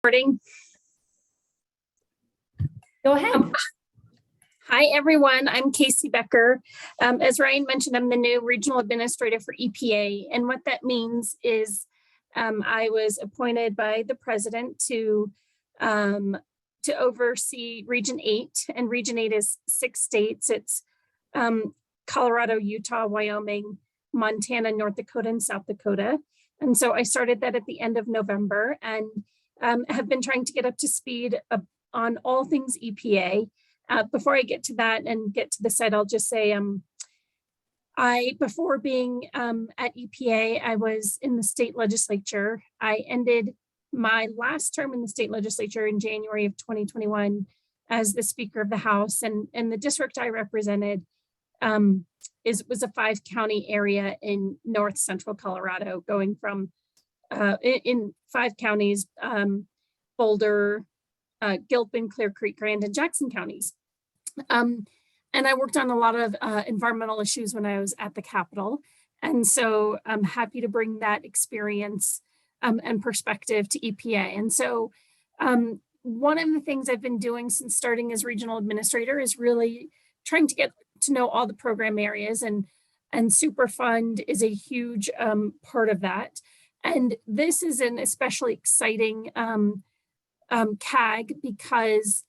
Recording. Go ahead. Hi, everyone. I'm Casey Becker. As Ryan mentioned, I'm the new regional administrator for EPA. And what that means is I was appointed by the president to oversee Region 8. And Region 8 is 6 states. It's Colorado, Utah, Wyoming, Montana, North Dakota, and South Dakota. And so I started that at the end of November and have been trying to get up to speed on all things EPA. Before I get to that and get to the site, I'll just say before being at EPA, I was in the state legislature. I ended my last term in the state legislature in January of 2021 as the Speaker of the House, and the district I represented was a 5-county area in north central Colorado, going from in 5 counties, Boulder, Gilpin, Clear Creek, Grand, and Jackson counties. And I worked on a lot of environmental issues when I was at the Capitol. And so I'm happy to bring that experience and perspective to EPA. And so one of the things I've been doing since starting as regional administrator is really trying to get to know all the program areas, and Superfund is a huge part of that. And this is an especially exciting CAG because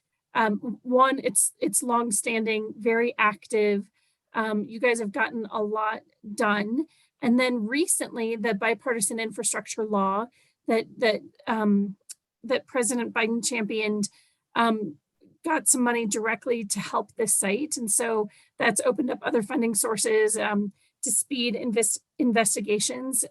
one, it's longstanding, very active. You guys have gotten a lot done. And then recently, the bipartisan infrastructure law that President Biden championed got some money directly to help this site. And so that's opened up other funding sources to speed investigations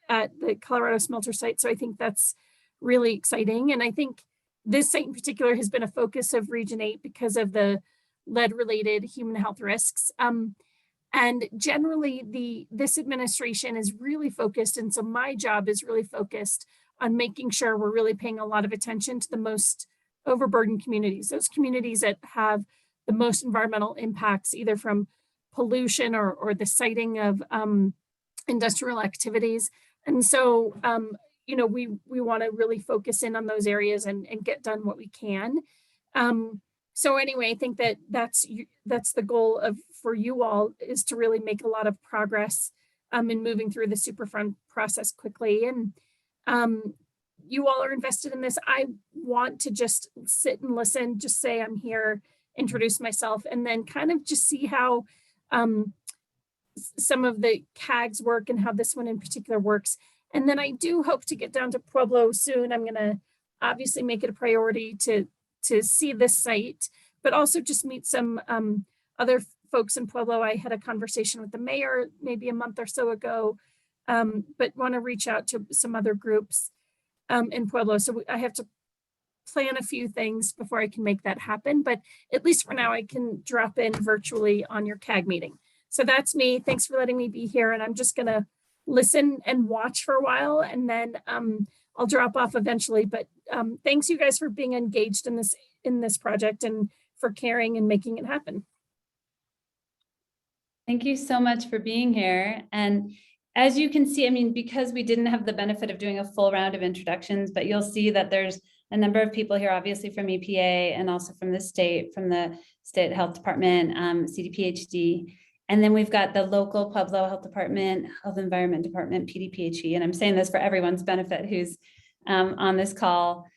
at the Colorado Smelter site. So I think that's really exciting. And I think this site in particular has been a focus of Region 8 because of the lead-related human health risks. And generally, this administration is really focused, and so my job is really focused on making sure we're really paying a lot of attention to the most overburdened communities, those communities that have the most environmental impacts, either from pollution or the siting of industrial activities. And so, we want to really focus in on those areas and get done what we can. So anyway, I think that's the goal for you all, is to really make a lot of progress in moving through the Superfund process quickly. And you all are invested in this. I want to just sit and listen, just say I'm here, introduce myself, and then kind of just see how some of the CAGs work and how this one in particular works. And then I do hope to get down to Pueblo soon. I'm going to obviously make it a priority to see this site, but also just meet some other folks in Pueblo. I had a conversation with the mayor maybe a month or so ago, but want to reach out to some other groups in Pueblo. So I have to plan a few things before I can make that happen. But at least for now, I can drop in virtually on your CAG meeting. So that's me. Thanks for letting me be here. And I'm just going to listen and watch for a while, and then I'll drop off eventually. But thanks you guys for being engaged in this project and for caring and making it happen. Thank you so much for being here. And as you can see, I mean, because we didn't have the benefit of doing a full round of introductions, but you'll see that there's a number of people here, obviously from EPA and also from the state health department, CDPHD. And then we've got the local Pueblo Health Department, Health Environment Department, PDPHE. And I'm saying this for everyone's benefit who's on this call.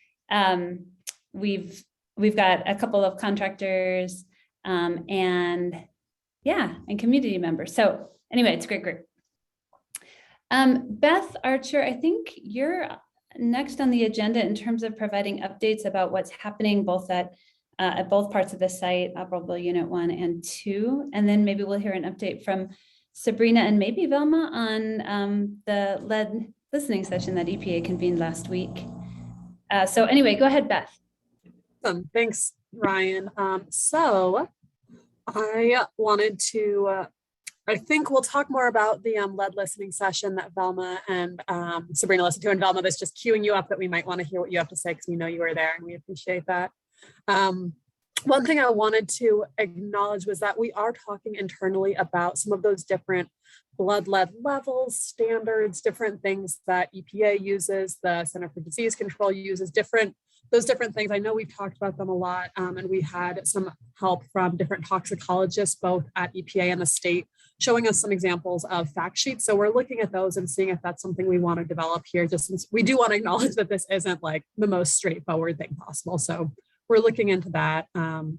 We've got a couple of contractors and community members. So anyway, it's a great group. Beth Archer, I think you're next on the agenda in terms of providing updates about what's happening both at both parts of the site, Operable Unit 1 and 2. And then maybe we'll hear an update from Sabrina and maybe Velma on the lead listening session that EPA convened last week. So anyway, go ahead, Beth. Awesome. Thanks, Ryan. So I wanted to, I think we'll talk more about the lead listening session that Velma and Sabrina listened to. And Velma was just queuing you up that we might want to hear what you have to say because we know you were there and we appreciate that. one thing I wanted to acknowledge was that we are talking internally about some of those different blood lead levels, standards, different things that EPA uses, the Center for Disease Control uses, those different things. I know we've talked about them a lot, and we had some help from different toxicologists, both at EPA and the state, showing us some examples of fact sheets. So we're looking at those and seeing if that's something we want to develop here, just since we do want to acknowledge that this isn't like the most straightforward thing possible. So we're looking into that. And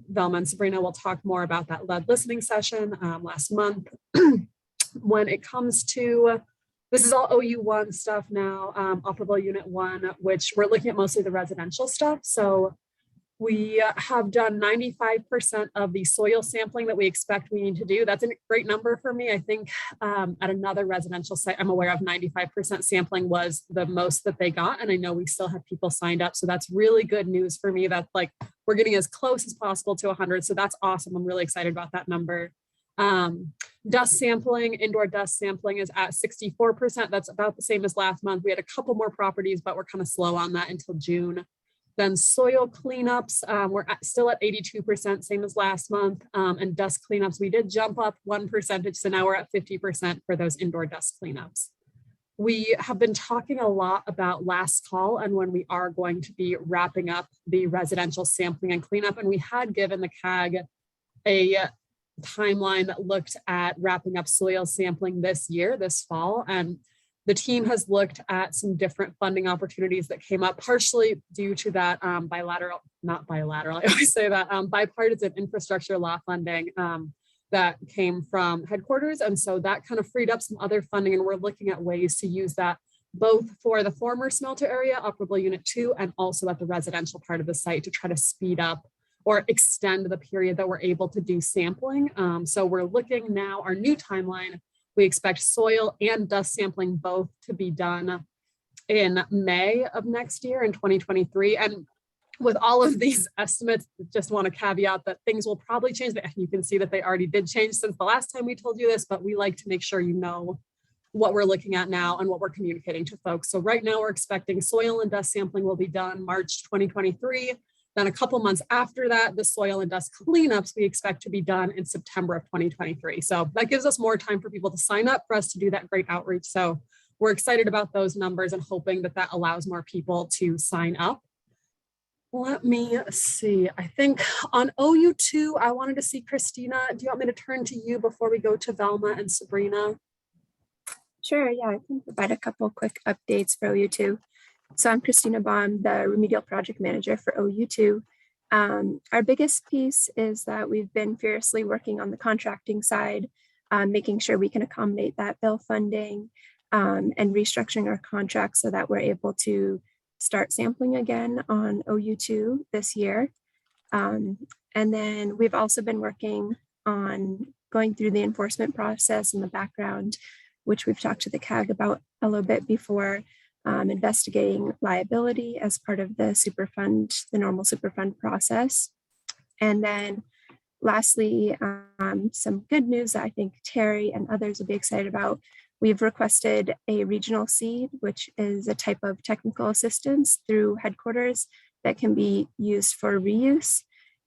Velma and Sabrina will talk more about that lead listening session last month. When it comes to, this is all OU1 stuff now, Operable Unit 1, which we're looking at mostly the residential stuff. So we have done 95% of the soil sampling that we expect we need to do. That's a great number for me. I think at another residential site, I'm aware of 95% sampling was the most that they got. And I know we still have people signed up. So that's really good news for me that like we're getting as close as possible to 100. So that's awesome. I'm really excited about that number. Dust sampling, indoor dust sampling is at 64%. That's about the same as last month. We had a couple more properties, but we're kind of slow on that until June. Then soil cleanups, we're still at 82%, same as last month. And dust cleanups, we did jump up 1%, so now we're at 50% for those indoor dust cleanups. We have been talking a lot about last call and when we are going to be wrapping up the residential sampling and cleanup. And we had given the CAG a timeline that looked at wrapping up soil sampling this fall. And the team has looked at some different funding opportunities that came up partially due to that bipartisan infrastructure law funding that came from headquarters. And so that kind of freed up some other funding, and we're looking at ways to use that both for the former smelter area, Operable Unit 2, and also at the residential part of the site to try to speed up or extend the period that we're able to do sampling. So we're looking now, our new timeline, we expect soil and dust sampling both to be done in May of next year in 2023. And with all of these estimates, just want to caveat that things will probably change. You can see that they already did change since the last time we told you this, but we like to make sure you know what we're looking at now and what we're communicating to folks. So right now we're expecting soil and dust sampling will be done March 2023. Then a couple months after that, the soil and dust cleanups we expect to be done in September of 2023. So that gives us more time for people to sign up for us to do that great outreach. So we're excited about those numbers and hoping that that allows more people to sign up. Let me see. I think on OU2, I wanted to see Christina. Do you want me to turn to you before we go to Velma and Sabrina? Sure, yeah, I can provide a couple quick updates for OU2. So I'm Christina Baum, the remedial project manager for OU2. Our biggest piece is that we've been fiercely working on the contracting side, making sure we can accommodate that bill funding and restructuring our contract so that we're able to start sampling again on OU2 this year. And then we've also been working on going through the enforcement process in the background, which we've talked to the CAG about a little bit before. Investigating liability as part of the Superfund, the normal Superfund process. And then lastly, some good news that I think Terry and others will be excited about. We've requested a regional seed, which is a type of technical assistance through headquarters that can be used for reuse.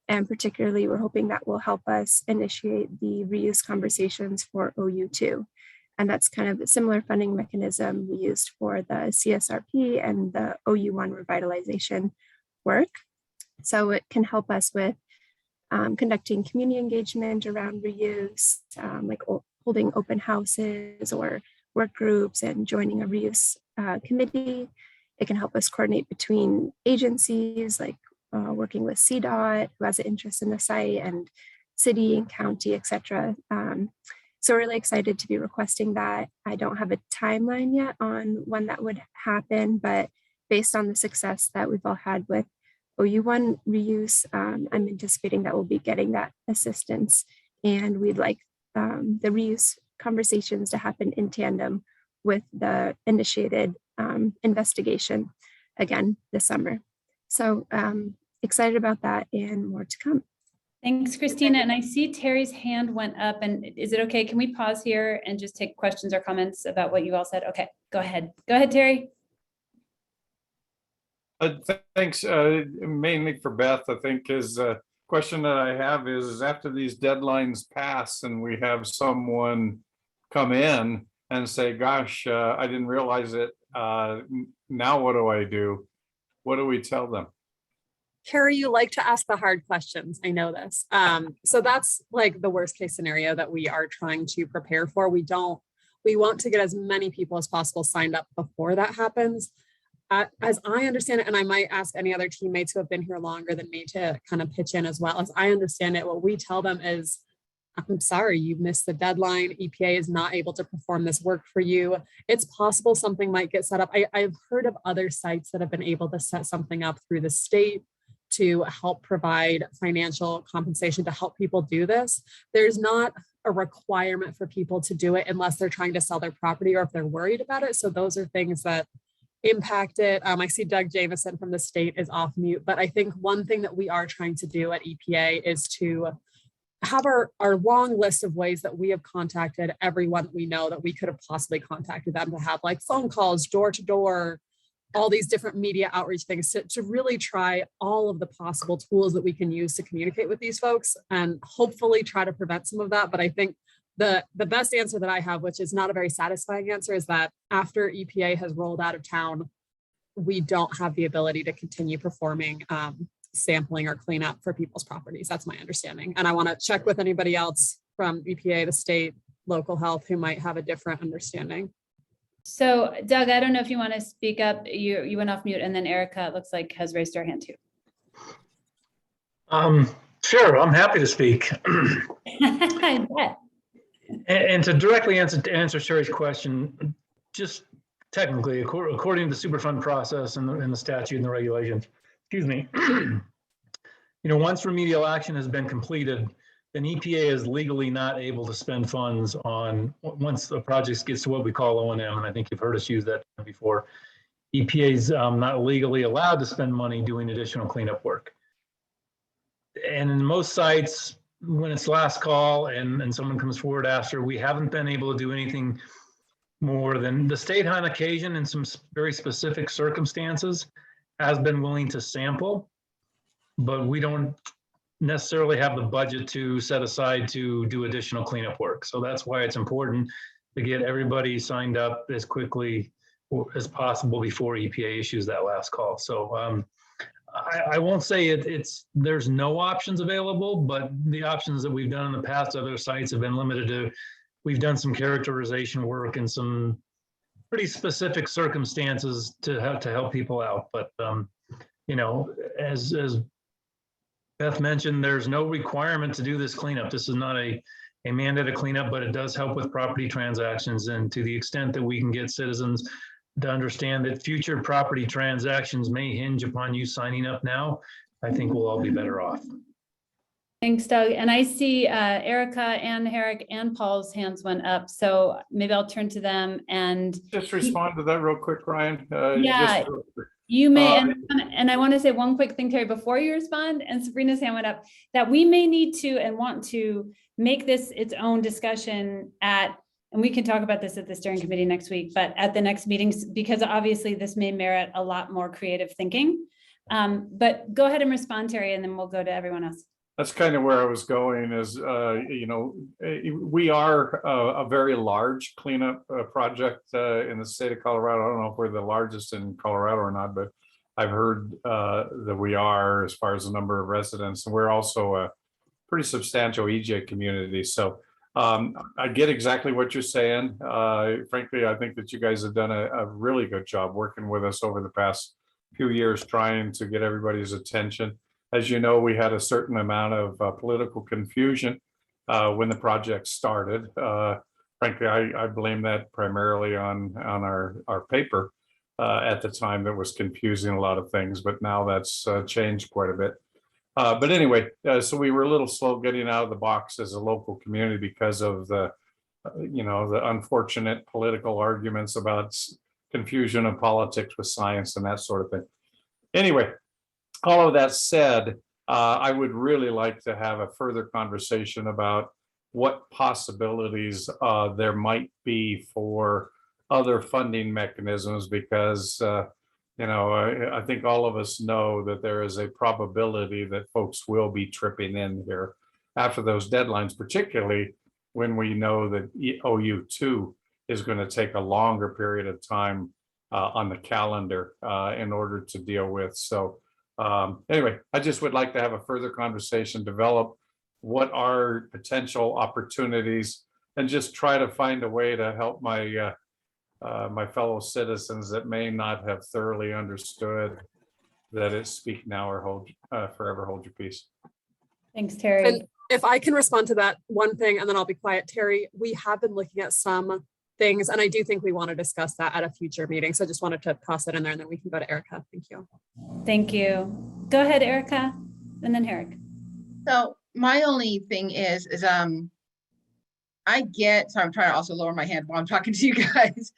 And particularly, we're hoping that will help us initiate the reuse conversations for OU2. And that's kind of a similar funding mechanism we used for the CSRP and the OU1 revitalization work. So it can help us with conducting community engagement around reuse, like holding open houses or work groups and joining a reuse committee. It can help us coordinate between agencies, like working with CDOT, who has an interest in the site, and city and county, et cetera. So we're really excited to be requesting that. I don't have a timeline yet on when that would happen, but based on the success that we've all had with OU1 reuse, I'm anticipating that we'll be getting that assistance. And we'd like the reuse conversations to happen in tandem with the initiated investigation again this summer. So excited about that and more to come. Thanks, Christina. And I see Terry's hand went up. And is it okay? Can we pause here and just take questions or comments about what you all said? Okay, go ahead. Go ahead, Terry. Thanks, mainly for Beth, I think is a question that I have is after these deadlines pass and we have someone come in and say, gosh, I didn't realize it. Now what do I do? What do we tell them? Carrie, you like to ask the hard questions. I know this. So that's like the worst case scenario that we are trying to prepare for. We want to get as many people as possible signed up before that happens. As I understand it, and I might ask any other teammates who have been here longer than me to kind of pitch in as well. As I understand it, what we tell them is, I'm sorry, you missed the deadline. EPA is not able to perform this work for you. It's possible something might get set up. I've heard of other sites that have been able to set something up through the state to help provide financial compensation to help people do this. There's not a requirement for people to do it unless they're trying to sell their property or if they're worried about it. So those are things that impact it. I see Doug Jameson from the state is off mute, but I think one thing that we are trying to do at EPA is to have our long list of ways that we have contacted everyone we know that we could have possibly contacted them, to have like phone calls, door to door, all these different media outreach things to really try all of the possible tools that we can use to communicate with these folks and hopefully try to prevent some of that. But I think the best answer that I have, which is not a very satisfying answer, is that after EPA has rolled out of town, we don't have the ability to continue performing sampling or cleanup for people's properties. That's my understanding. And I want to check with anybody else from EPA, the state, local health, who might have a different understanding. So Doug, I don't know if you want to speak up. You went off mute, and then Erica, it looks like, has raised her hand too. Sure, I'm happy to speak. I bet. And to directly answer Sherry's question, just technically, according to the Superfund process and the statute and the regulations, excuse me, once remedial action has been completed, then EPA is legally not able to spend funds on, once the project gets to what we call O&M, and I think you've heard us use that before, EPA is not legally allowed to spend money doing additional cleanup work. And in most sites, when it's last call and someone comes forward after, we haven't been able to do anything more than the state on occasion in some very specific circumstances has been willing to sample, but we don't necessarily have the budget to set aside to do additional cleanup work. So that's why it's important to get everybody signed up as quickly as possible before EPA issues that last call. So I won't say there's no options available, but the options that we've done in the past, other sites have been limited to, we've done some characterization work and some pretty specific circumstances to help people out. But, as Beth mentioned, there's no requirement to do this cleanup. This is not a mandated cleanup, but it does help with property transactions. And to the extent that we can get citizens to understand that future property transactions may hinge upon you signing up now, I think we'll all be better off. Thanks, Doug. And I see Erica and Herrick and Paul's hands went up. So maybe I'll turn to them and just respond to that real quick, Ryan. Yeah, you may. And I want to say one quick thing, Terry, before you respond, and Sabrina's hand went up, that we may need to and want to make this its own discussion and we can talk about this at the steering committee next week, but at the next meetings, because obviously this may merit a lot more creative thinking. But go ahead and respond, Terry, and then we'll go to everyone else. That's kind of where I was going is, we are a very large cleanup project in the state of Colorado. I don't know if we're the largest in Colorado or not, but I've heard that we are as far as the number of residents. And we're also a pretty substantial EJ community. So I get exactly what you're saying. Frankly, I think that you guys have done a really good job working with us over the past few years, trying to get everybody's attention. As you know, we had a certain amount of political confusion when the project started. Frankly, I blame that primarily on our paper at the time that was confusing a lot of things, but now that's changed quite a bit. But anyway, so we were a little slow getting out of the box as a local community because of the unfortunate political arguments about confusion of politics with science and that sort of thing. Anyway, all of that said, I would really like to have a further conversation about what possibilities there might be for other funding mechanisms, because you know, I think all of us know that there is a probability that folks will be tripping in here after those deadlines, particularly when we know that OU2 is going to take a longer period of time on the calendar in order to deal with. So anyway, I just would like to have a further conversation, develop what are potential opportunities, and just try to find a way to help my my fellow citizens that may not have thoroughly understood that it's speak now or hold forever hold your peace. Thanks, Terry. And if I can respond to that one thing, and then I'll be quiet, Terry, we have been looking at some things, and I do think we want to discuss that at a future meeting. So I just wanted to toss that in there, and then we can go to Erica. Thank you. Thank you. Go ahead, Erica, and then Herrick. So my only thing is I get, so I'm trying to also lower my hand while I'm talking to you guys.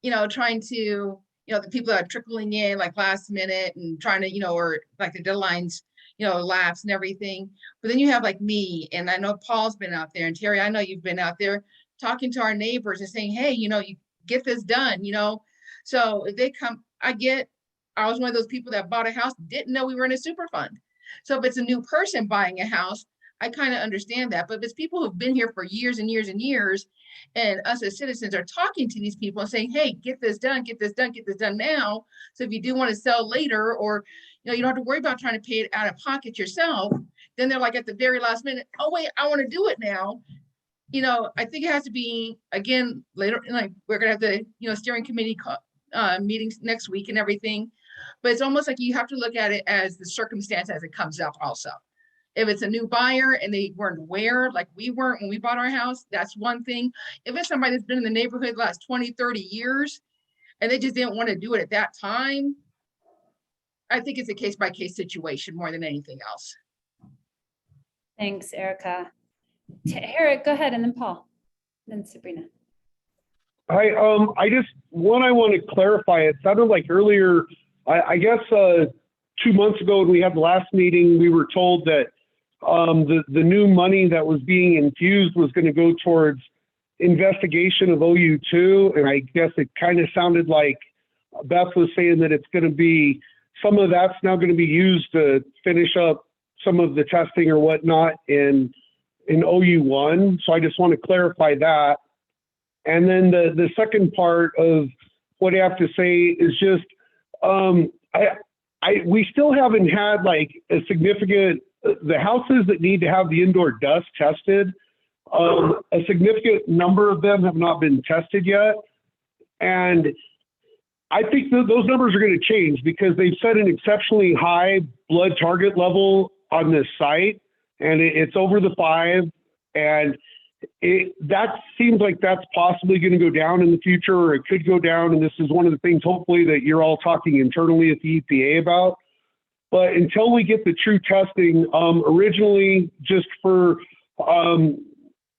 You know, trying to, you know, the people that are trickling in like last minute and trying to, you know, or like the deadlines, you know, lapse and everything. But then you have like me, and I know Paul's been out there, and Terry, I know you've been out there talking to our neighbors and saying, hey, you know, you get this done, you know. So if they come, I was one of those people that bought a house, didn't know we were in a super fund. So if it's a new person buying a house, I kind of understand that. But if it's people who've been here for years and years and years, and us as citizens are talking to these people and saying, hey, get this done, get this done, get this done now. So if you do want to sell later, or, you know, you don't have to worry about trying to pay it out of pocket yourself, then they're like at the very last minute, oh, wait, I want to do it now. You know, I think it has to be, again, later, like we're going to have the, you know, steering committee meetings next week and everything. But it's almost like you have to look at it as the circumstance as it comes up also. If it's a new buyer and they weren't aware, like we weren't when we bought our house, that's one thing. If it's somebody that's been in the neighborhood the last 20, 30 years, and they just didn't want to do it at that time, I think it's a case-by-case situation more than anything else. Thanks, Erica. Herrick, go ahead, and then Paul, then Sabrina. I want to clarify. It sounded like earlier, I guess 2 months ago when we had the last meeting, we were told that the new money that was being infused was going to go towards investigation of OU2. And I guess it kind of sounded like Beth was saying that it's going to be, some of that's now going to be used to finish up some of the testing or whatnot in OU1. So I just want to clarify that. And then the second part of what I have to say is just, we still haven't had like a significant, the houses that need to have the indoor dust tested, a significant number of them have not been tested yet. And I think those numbers are going to change because they've set an exceptionally high blood target level on this site, and it's over the 5. And that seems like that's possibly going to go down in the future, or it could go down. And this is one of the things, hopefully, that you're all talking internally at the EPA about. But until we get the true testing, originally, just for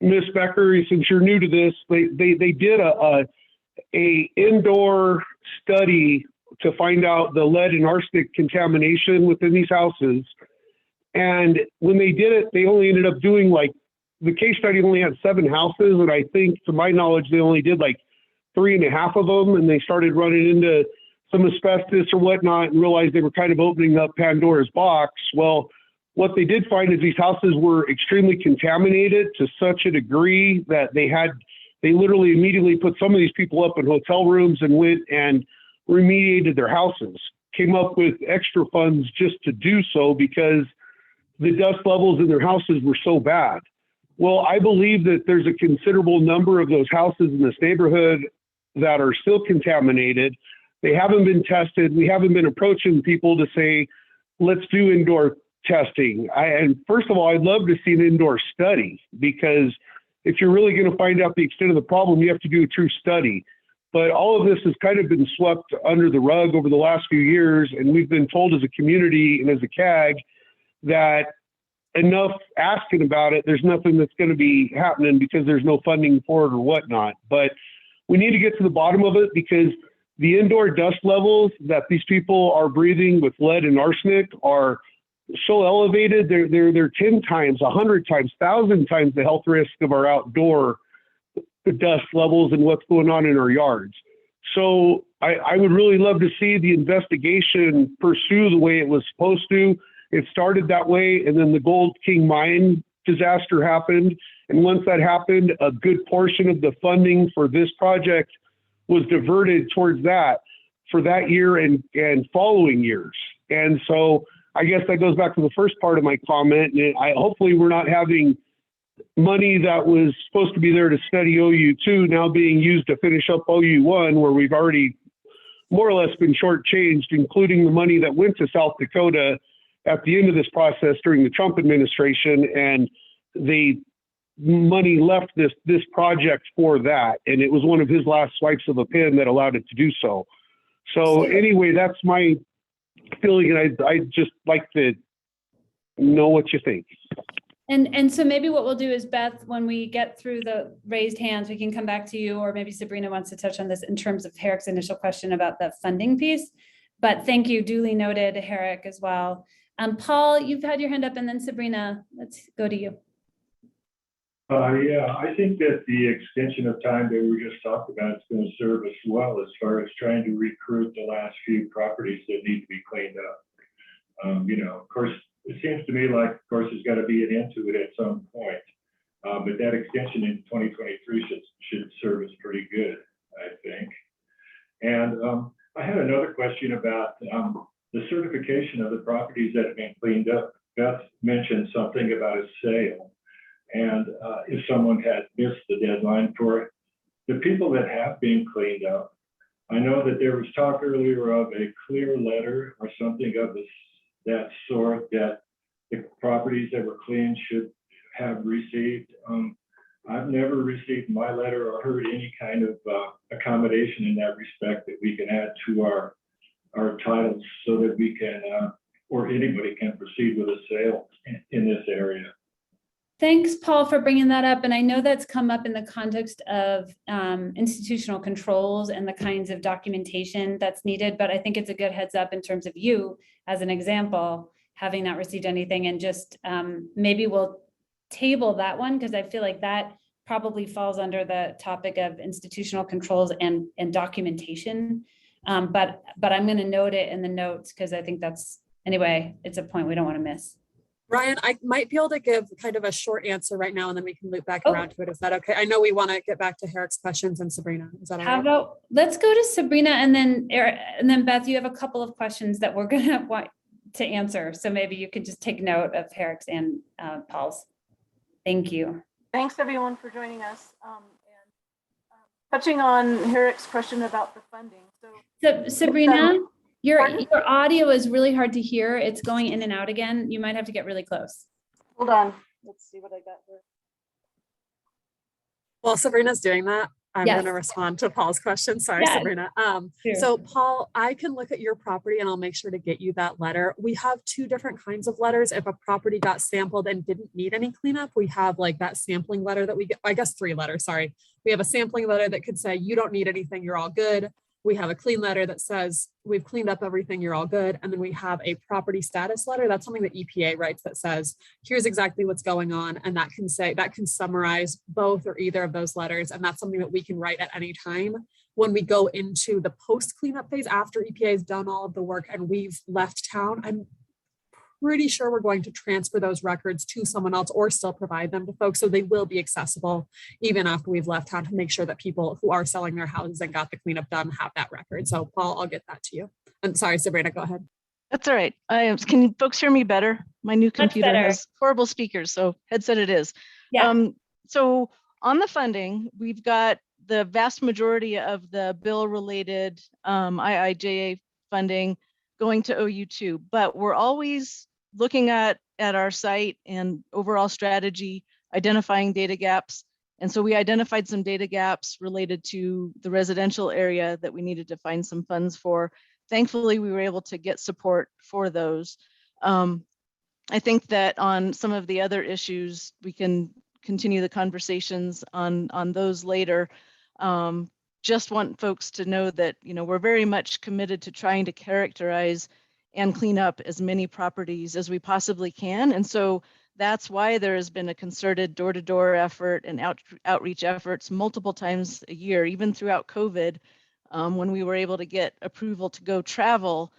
Ms. Becker, since you're new to this, they did a indoor study to find out the lead and arsenic contamination within these houses. And when they did it, they only ended up doing like, the case study only had 7 houses. And I think, to my knowledge, they only did like 3.5 of them. And they started running into some asbestos or whatnot and realized they were kind of opening up Pandora's box. Well, what they did find is these houses were extremely contaminated to such a degree that they literally immediately put some of these people up in hotel rooms and went and remediated their houses, came up with extra funds just to do so because the dust levels in their houses were so bad. Well, I believe that there's a considerable number of those houses in this neighborhood that are still contaminated. They haven't been tested. We haven't been approaching people to say, let's do indoor testing. And first of all, I'd love to see an indoor study, because if you're really going to find out the extent of the problem, you have to do a true study. But all of this has kind of been swept under the rug over the last few years. And we've been told as a community and as a CAG that enough asking about it, there's nothing that's going to be happening because there's no funding for it or whatnot. But we need to get to the bottom of it, because the indoor dust levels that these people are breathing with lead and arsenic are so elevated. They're 10 times, 100 times, 1,000 times the health risk of our outdoor dust levels and what's going on in our yards. So I would really love to see the investigation pursue the way it was supposed to. It started that way, and then the Gold King mine disaster happened. And once that happened, a good portion of the funding for this project was diverted towards that for that year and following years. And so I guess that goes back to the first part of my comment. And hopefully we're not having money that was supposed to be there to study OU2 now being used to finish up OU1, where we've already more or less been shortchanged, including the money that went to South Dakota at the end of this process during the Trump administration. And the money left this project for that. And it was one of his last swipes of a pen that allowed it to do so. So anyway, that's my feeling. And I'd just like to know what you think. And so maybe what we'll do is, Beth, when we get through the raised hands, we can come back to you, or maybe Sabrina wants to touch on this in terms of Herrick's initial question about the funding piece. But thank you, duly noted, Herrick, as well. Paul, you've had your hand up, and then Sabrina, let's go to you. Yeah, I think that the extension of time that we just talked about is going to serve us well as far as trying to recruit the last few properties that need to be cleaned up. You know, of course, it seems to me like, of course, there's got to be an end to it at some point. But that extension in 2023 should serve us pretty good, I think. And I had another question about the certification of the properties that have been cleaned up. Beth mentioned something about a sale. And if someone had missed the deadline for it, the people that have been cleaned up, I know that there was talk earlier of a clear letter or something of that sort that the properties that were cleaned should have received. I've never received my letter or heard any kind of accommodation in that respect that we can add to our titles so that we can, or anybody can proceed with a sale in this area. Thanks, Paul, for bringing that up. And I know that's come up in the context of institutional controls and the kinds of documentation that's needed, but I think it's a good heads up in terms of you, as an example, having not received anything, and just maybe we'll table that one, because I feel like that probably falls under the topic of institutional controls and documentation. But I'm going to note it in the notes, because I think that's, anyway, it's a point we don't want to miss. Ryan, I might be able to give kind of a short answer right now, and then we can loop back around to it. Is that okay? I know we want to get back to Herrick's questions and Sabrina. Is that all right? How about, let's go to Sabrina, and then Beth, you have a couple of questions that we're going to want to answer. So maybe you could just take note of Herrick's and Paul's. Thank you. Thanks everyone for joining us. Touching on Herrick's question about the funding. So Sabrina, your audio is really hard to hear. It's going in and out again. You might have to get really close. Hold on. Let's see what I got here. Well, Sabrina's doing that. I'm Yes. going to respond to Paul's question. Sorry, Yeah. Sabrina. Sure. So Paul, I can look at your property and I'll make sure to get you that letter. We have two different kinds of letters. If a property got sampled and didn't need any cleanup, we have like that sampling letter that we get, I guess 3 letters, sorry. We have a sampling letter that could say, you don't need anything, you're all good. We have a clean letter that says, we've cleaned up everything, you're all good. And then we have a property status letter. That's something that EPA writes that says, here's exactly what's going on. And that can summarize both or either of those letters. And that's something that we can write at any time when we go into the post cleanup phase after EPA has done all of the work and we've left town. I'm pretty sure we're going to transfer those records to someone else or still provide them to folks. So they will be accessible even after we've left town, to make sure that people who are selling their houses and got the cleanup done have that record. So Paul, I'll get that to you. I'm sorry, Sabrina, go ahead. That's all right. Can folks hear me better? My new computer has horrible speakers, so headset it is. Yeah. So on the funding, we've got the vast majority of the bill-related IIJA funding going to OU2, but we're always looking at our site and overall strategy, identifying data gaps. And so we identified some data gaps related to the residential area that we needed to find some funds for. Thankfully, we were able to get support for those. I think that on some of the other issues, we can continue the conversations on those later. Just want folks to know that, you know, we're very much committed to trying to characterize and clean up as many properties as we possibly can. And so that's why there has been a concerted door-to-door effort and outreach efforts multiple times a year, even throughout COVID, when we were able to get approval to go travel,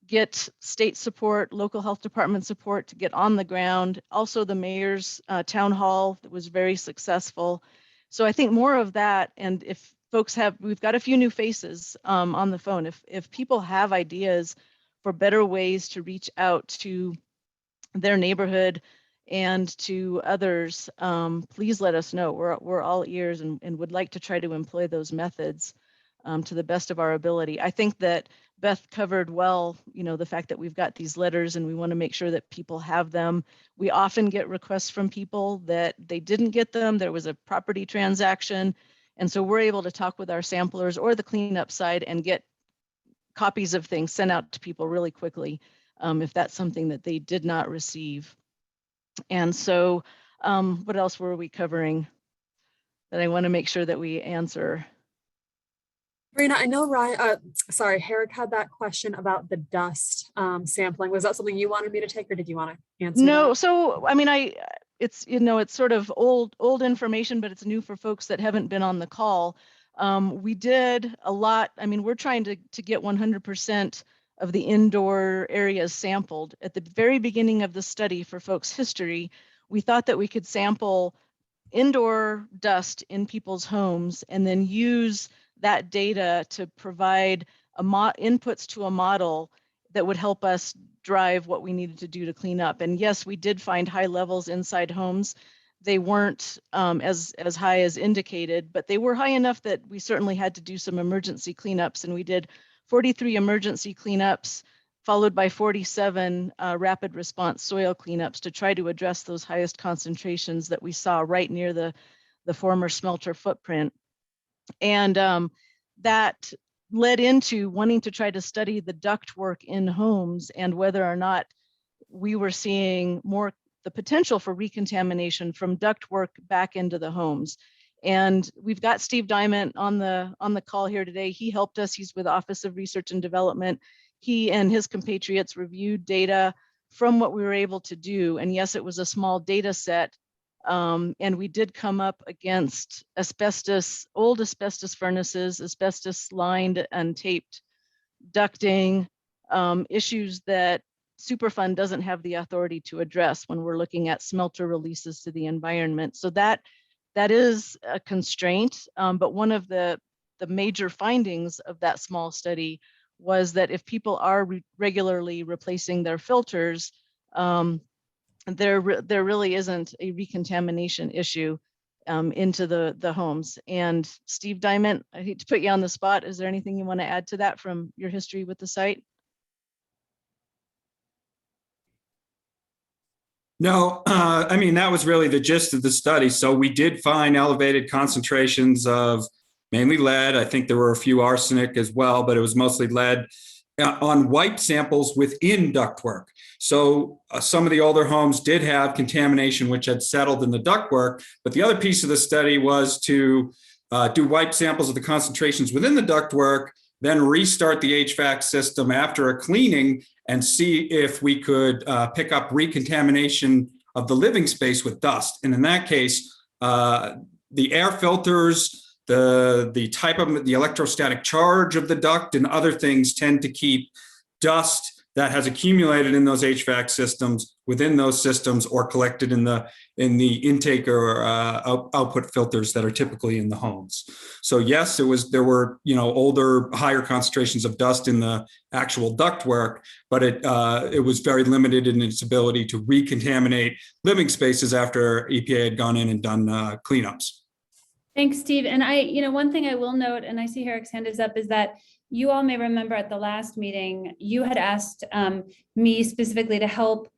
get state support, local health department support to get on the ground. Also the mayor's town hall that was very successful. So I think more of that. And if folks we've got a few new faces on the phone. If people have ideas for better ways to reach out to their neighborhood and to others, please let us know. We're all ears and would like to try to employ those methods to the best of our ability. I think that Beth covered well, the fact that we've got these letters and we want to make sure that people have them. We often get requests from people that they didn't get them. There was a property transaction. And so we're able to talk with our samplers or the cleanup side and get copies of things sent out to people really quickly if that's something that they did not receive. And so what else were we covering that I want to make sure that we answer? Marina, I know Herrick had that question about the dust sampling. Was that something you wanted me to take, or did you want to answer? No, that? so I mean, it's it's sort of old information, but it's new for folks that haven't been on the call. We did a lot. I mean, we're trying to get 100% of the indoor areas sampled. At the very beginning of the study, for folks' history, we thought that we could sample indoor dust in people's homes and then use that data to provide inputs to a model that would help us drive what we needed to do to clean up. And yes, we did find high levels inside homes. They weren't as high as indicated, but they were high enough that we certainly had to do some emergency cleanups. And we did 43 emergency cleanups, followed by 47 rapid response soil cleanups to try to address those highest concentrations that we saw right near the former smelter footprint. And that led into wanting to try to study the ductwork in homes and whether or not we were seeing the potential for recontamination from ductwork back into the homes. And we've got Steve Diamond on the call here today. He helped us. He's with Office of Research and Development. He and his compatriots reviewed data from what we were able to do. And yes, it was a small data set. And we did come up against old asbestos furnaces, asbestos lined and taped ducting, issues that Superfund doesn't have the authority to address when we're looking at smelter releases to the environment. So that is a constraint. But one of the major findings of that small study was that if people are regularly replacing their filters, there really isn't a recontamination issue into the homes. And Steve Diamond, I hate to put you on the spot. Is there anything you want to add to that from your history with the site? No, I mean, that was really the gist of the study. So we did find elevated concentrations of mainly lead. I think there were a few arsenic as well, but it was mostly lead on wipe samples within ductwork. So some of the older homes did have contamination which had settled in the ductwork, but the other piece of the study was to do wipe samples of the concentrations within the ductwork, then restart the HVAC system after a cleaning and see if we could pick up recontamination of the living space with dust. And in that case, the air filters, the type of the electrostatic charge of the duct and other things tend to keep dust that has accumulated in those HVAC systems within those systems or collected in the intake or output filters that are typically in the homes. So yes, there were older, higher concentrations of dust in the actual ductwork, but it was very limited in its ability to recontaminate living spaces after EPA had gone in and done cleanups. Thanks, Steve. And one thing I will note, and I see Herrick's hand is up, is that you all may remember at the last meeting, you had asked me specifically to help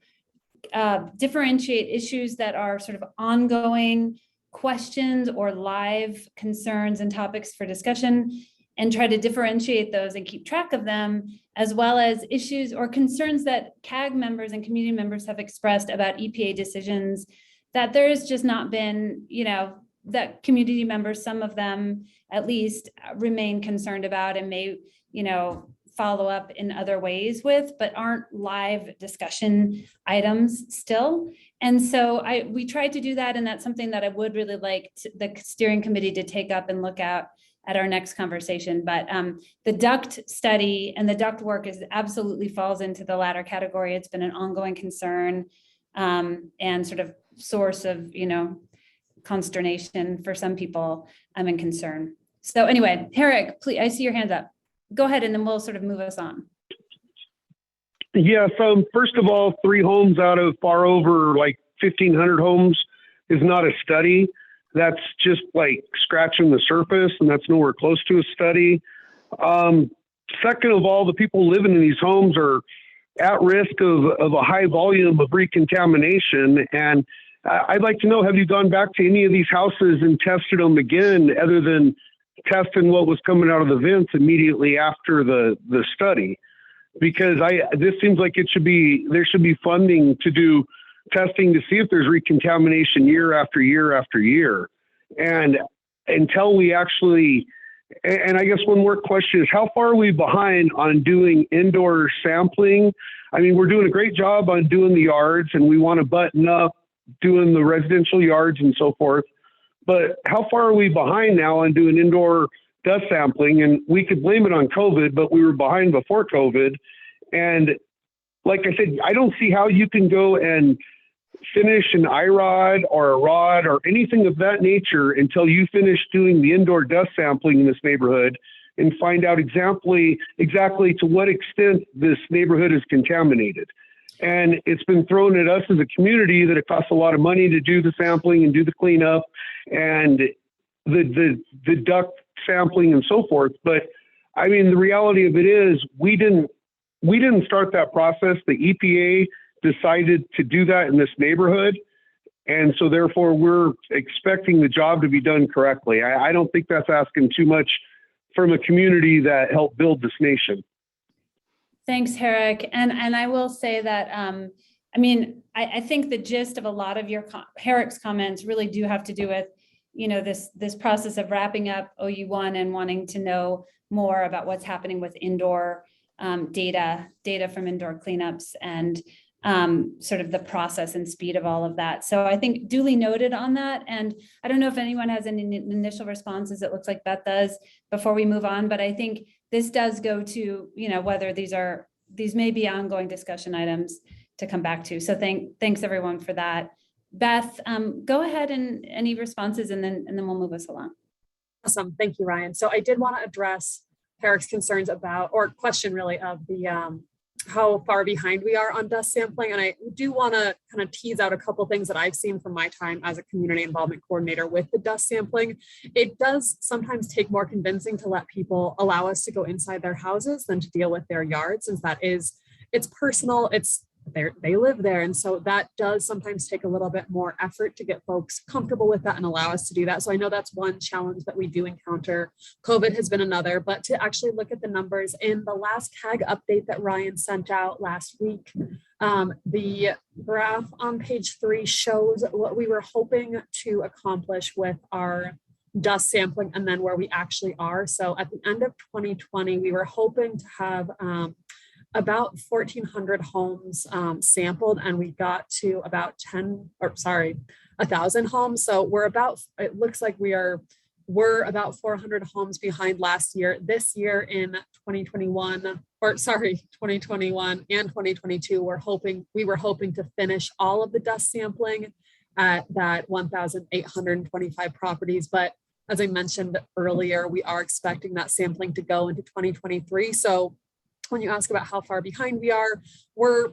differentiate issues that are sort of ongoing questions or live concerns and topics for discussion, and try to differentiate those and keep track of them, as well as issues or concerns that CAG members and community members have expressed about EPA decisions that there has just not been, that community members, some of them at least, remain concerned about and may, follow up in other ways with, but aren't live discussion items still. And so we tried to do that, and that's something that I would really like the steering committee to take up and look at at our next conversation. But the duct study and the duct work is absolutely falls into the latter category. It's been an ongoing concern and sort of source of, consternation for some people and concern. So anyway, Herrick, please, I see your hands up. Go ahead, and then we'll sort of move us on. Yeah, so first of all, 3 homes out of far over like 1,500 homes is not a study. That's just like scratching the surface, and that's nowhere close to a study. Second of all, the people living in these homes are at risk of a high volume of recontamination. And I'd like to know, have you gone back to any of these houses and tested them again, other than testing what was coming out of the vents immediately after the study? Because this seems like there should be funding to do testing to see if there's recontamination year after year after year. And until we actually, and I guess one more question is, how far are we behind on doing indoor sampling? I mean, we're doing a great job on doing the yards, and we want to button up doing the residential yards and so forth. But how far are we behind now on doing indoor dust sampling? And we could blame it on COVID, but we were behind before COVID. And like I said, I don't see how you can go and finish an IROD or a ROD or anything of that nature until you finish doing the indoor dust sampling in this neighborhood and find out exactly to what extent this neighborhood is contaminated. And it's been thrown at us as a community that it costs a lot of money to do the sampling and do the cleanup and the duct sampling and so forth. But I mean, the reality of it is we didn't start that process. The EPA decided to do that in this neighborhood. And so therefore we're expecting the job to be done correctly. I don't think that's asking too much from a community that helped build this nation. Thanks, Herrick. And I will say that, I think the gist of a lot of Herrick's comments really do have to do with, this process of wrapping up OU1 and wanting to know more about what's happening with indoor data from indoor cleanups and sort of the process and speed of all of that. So I think duly noted on that. And I don't know if anyone has any initial responses. It looks like Beth does before we move on, but I think this does go to, whether these may be ongoing discussion items to come back to. So thanks everyone for that. Beth, go ahead and any responses, and then we'll move us along. Awesome, thank you, Ryan. So I did want to address Eric's concerns about, or question really, of the how far behind we are on dust sampling. And I do want to kind of tease out a couple things that I've seen from my time as a community involvement coordinator with the dust sampling. It does sometimes take more convincing to let people allow us to go inside their houses than to deal with their yards, since it's personal, they live there. And so that does sometimes take a little bit more effort to get folks comfortable with that and allow us to do that. So I know that's one challenge that we do encounter. COVID has been another, but to actually look at the numbers in the last CAG update that Ryan sent out last week, the graph on page 3 shows what we were hoping to accomplish with our dust sampling and then where we actually are. So at the end of 2020, we were hoping to have about 1,400 homes sampled, and we got to about 1,000 homes. So it looks like we're about 400 homes behind last year. This year in 2021 and 2022, we were hoping to finish all of the dust sampling at that 1,825 properties. But as I mentioned earlier, we are expecting that sampling to go into 2023. So when you ask about how far behind we are, we're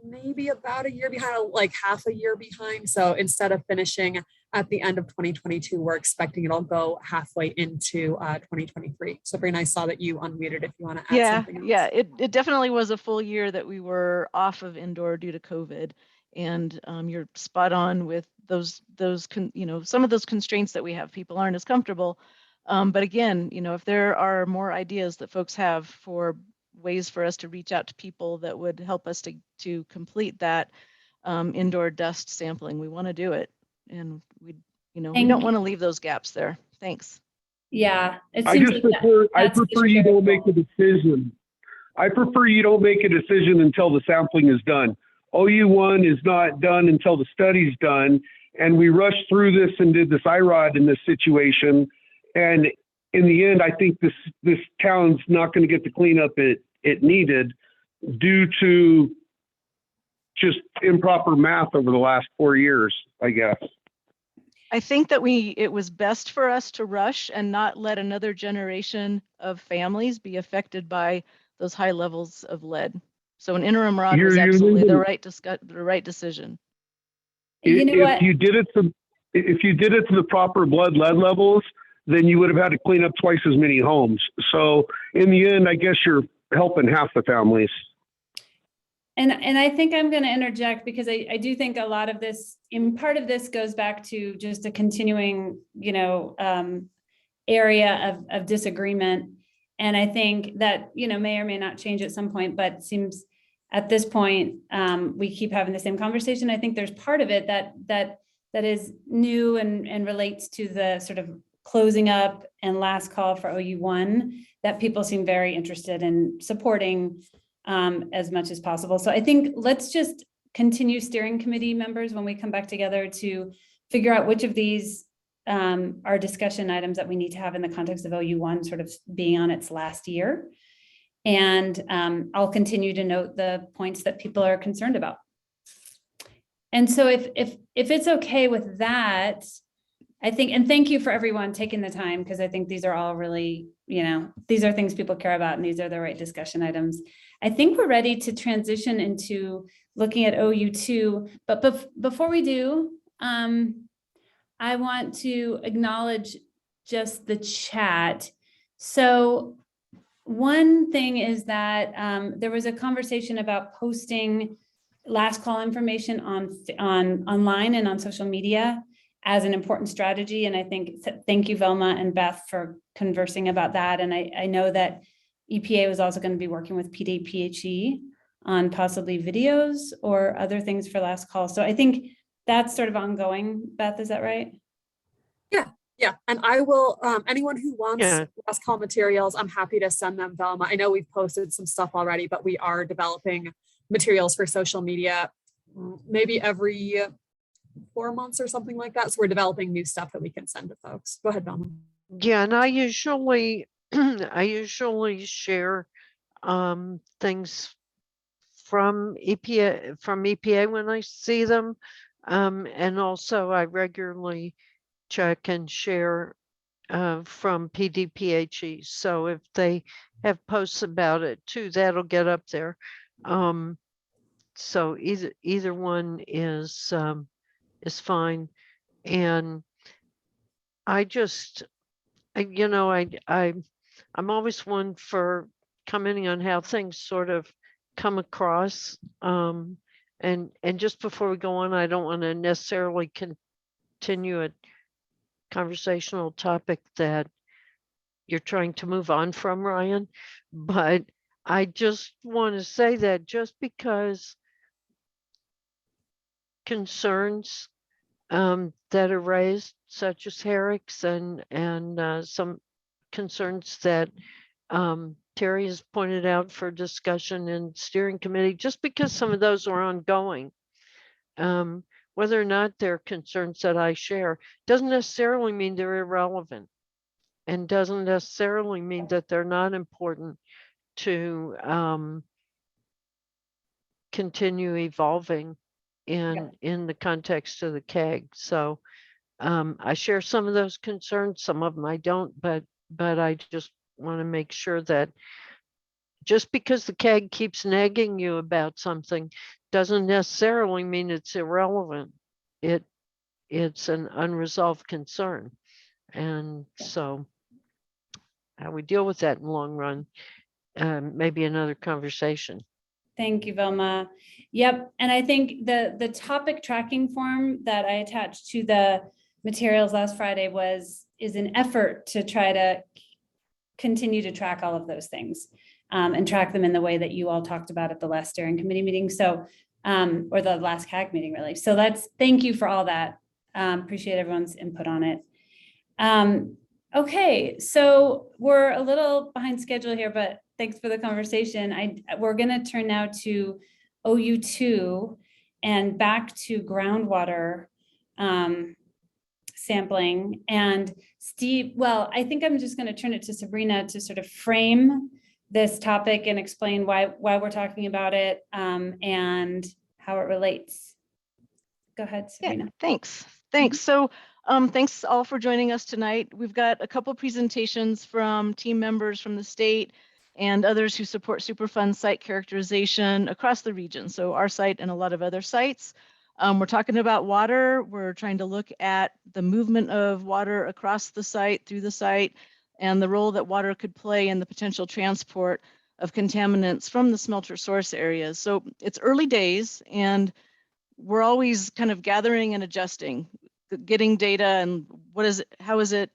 maybe about a year behind, like half a year behind. So instead of finishing at the end of 2022, we're expecting it'll go halfway into 2023. So Sabrina, I saw that you unmuted if you want to add something else. Yeah, it definitely was a full year that we were off of indoor due to COVID. And you're spot on with those some of those constraints that we have. People aren't as comfortable. But again, if there are more ideas that folks have for ways for us to reach out to people that would help us to complete that indoor dust sampling, we want to do it. And we don't want to leave those gaps there. Thanks. Yeah. I prefer you don't make a decision. I prefer you don't make a decision until the sampling is done. OU1 is not done until the study's done. And we rushed through this and did this IROD in this situation. And in the end, I think this town's not going to get the cleanup it needed due to just improper math over the last 4 years, I guess. I think that it was best for us to rush and not let another generation of families be affected by those high levels of lead. So an interim rod was absolutely the right decision. You know what? If you did it to the proper blood lead levels, then you would have had to clean up twice as many homes. So in the end, I guess you're helping half the families. And I think I'm going to interject because I do think a lot of this, in part of this goes back to just a continuing, area of disagreement. And I think that, may or may not change at some point, but it seems at this point, we keep having the same conversation. I think there's part of it that is new and relates to the sort of closing up and last call for OU1 that people seem very interested in supporting as much as possible. So I think let's just continue steering committee members when we come back together to figure out which of these are discussion items that we need to have in the context of OU1 sort of being on its last year. And I'll continue to note the points that people are concerned about. And so if it's okay with that, I think, and thank you for everyone taking the time, because I think these are all really, these are things people care about and these are the right discussion items. I think we're ready to transition into looking at OU2, but before we do, I want to acknowledge just the chat. So one thing is that there was a conversation about posting last call information on online and on social media as an important strategy. And I think, thank you, Velma and Beth, for conversing about that. And I know that EPA was also going to be working with PDPHE on possibly videos or other things for last call. So I think that's sort of ongoing. Beth, is that right? Yeah, and I will, anyone who wants last call materials, I'm happy to send them, Velma. I know we've posted some stuff already, but we are developing materials for social media maybe every 4 months or something like that. So we're developing new stuff that we can send to folks. Go ahead, Velma. Yeah, and I usually share things from EPA when I see them, and also I regularly check and share from PDPHE. So if they have posts about it too, that'll get up there. So either one is fine. And I'm always one for commenting on how things sort of come across. And just before we go on, I don't want to necessarily continue a conversational topic that you're trying to move on from, Ryan, but I just want to say that just because concerns that are raised, such as Herrick's and some concerns that Terry has pointed out for discussion in steering committee, just because some of those are ongoing, whether or not they're concerns that I share, doesn't necessarily mean they're irrelevant, and doesn't necessarily mean that they're not important to continue evolving in the context of the CAG. So I share some of those concerns, some of them I don't, but I just want to make sure that just because the CAG keeps nagging you about something doesn't necessarily mean it's irrelevant. It's an unresolved concern. And so how we deal with that in the long run, maybe another conversation. Thank you, Velma. Yep. And I think the topic tracking form that I attached to the materials last Friday is an effort to try to continue to track all of those things and track them in the way that you all talked about at the last steering committee meeting. So, or the last CAG meeting, really. So thank you for all that. Appreciate everyone's input on it. Okay, so we're a little behind schedule here, but thanks for the conversation. We're going to turn now to OU2 and back to groundwater sampling. And Steve, well, I think I'm just going to turn it to Sabrina to sort of frame this topic and explain why we're talking about it, and how it relates. Go ahead, Sabrina. Yeah, thanks. So thanks all for joining us tonight. We've got a couple presentations from team members from the state and others who support Superfund site characterization across the region. So our site and a lot of other sites. We're talking about water. We're trying to look at the movement of water across the site, through the site, and the role that water could play in the potential transport of contaminants from the smelter source areas. So it's early days, and we're always kind of gathering and adjusting, getting data, and how is it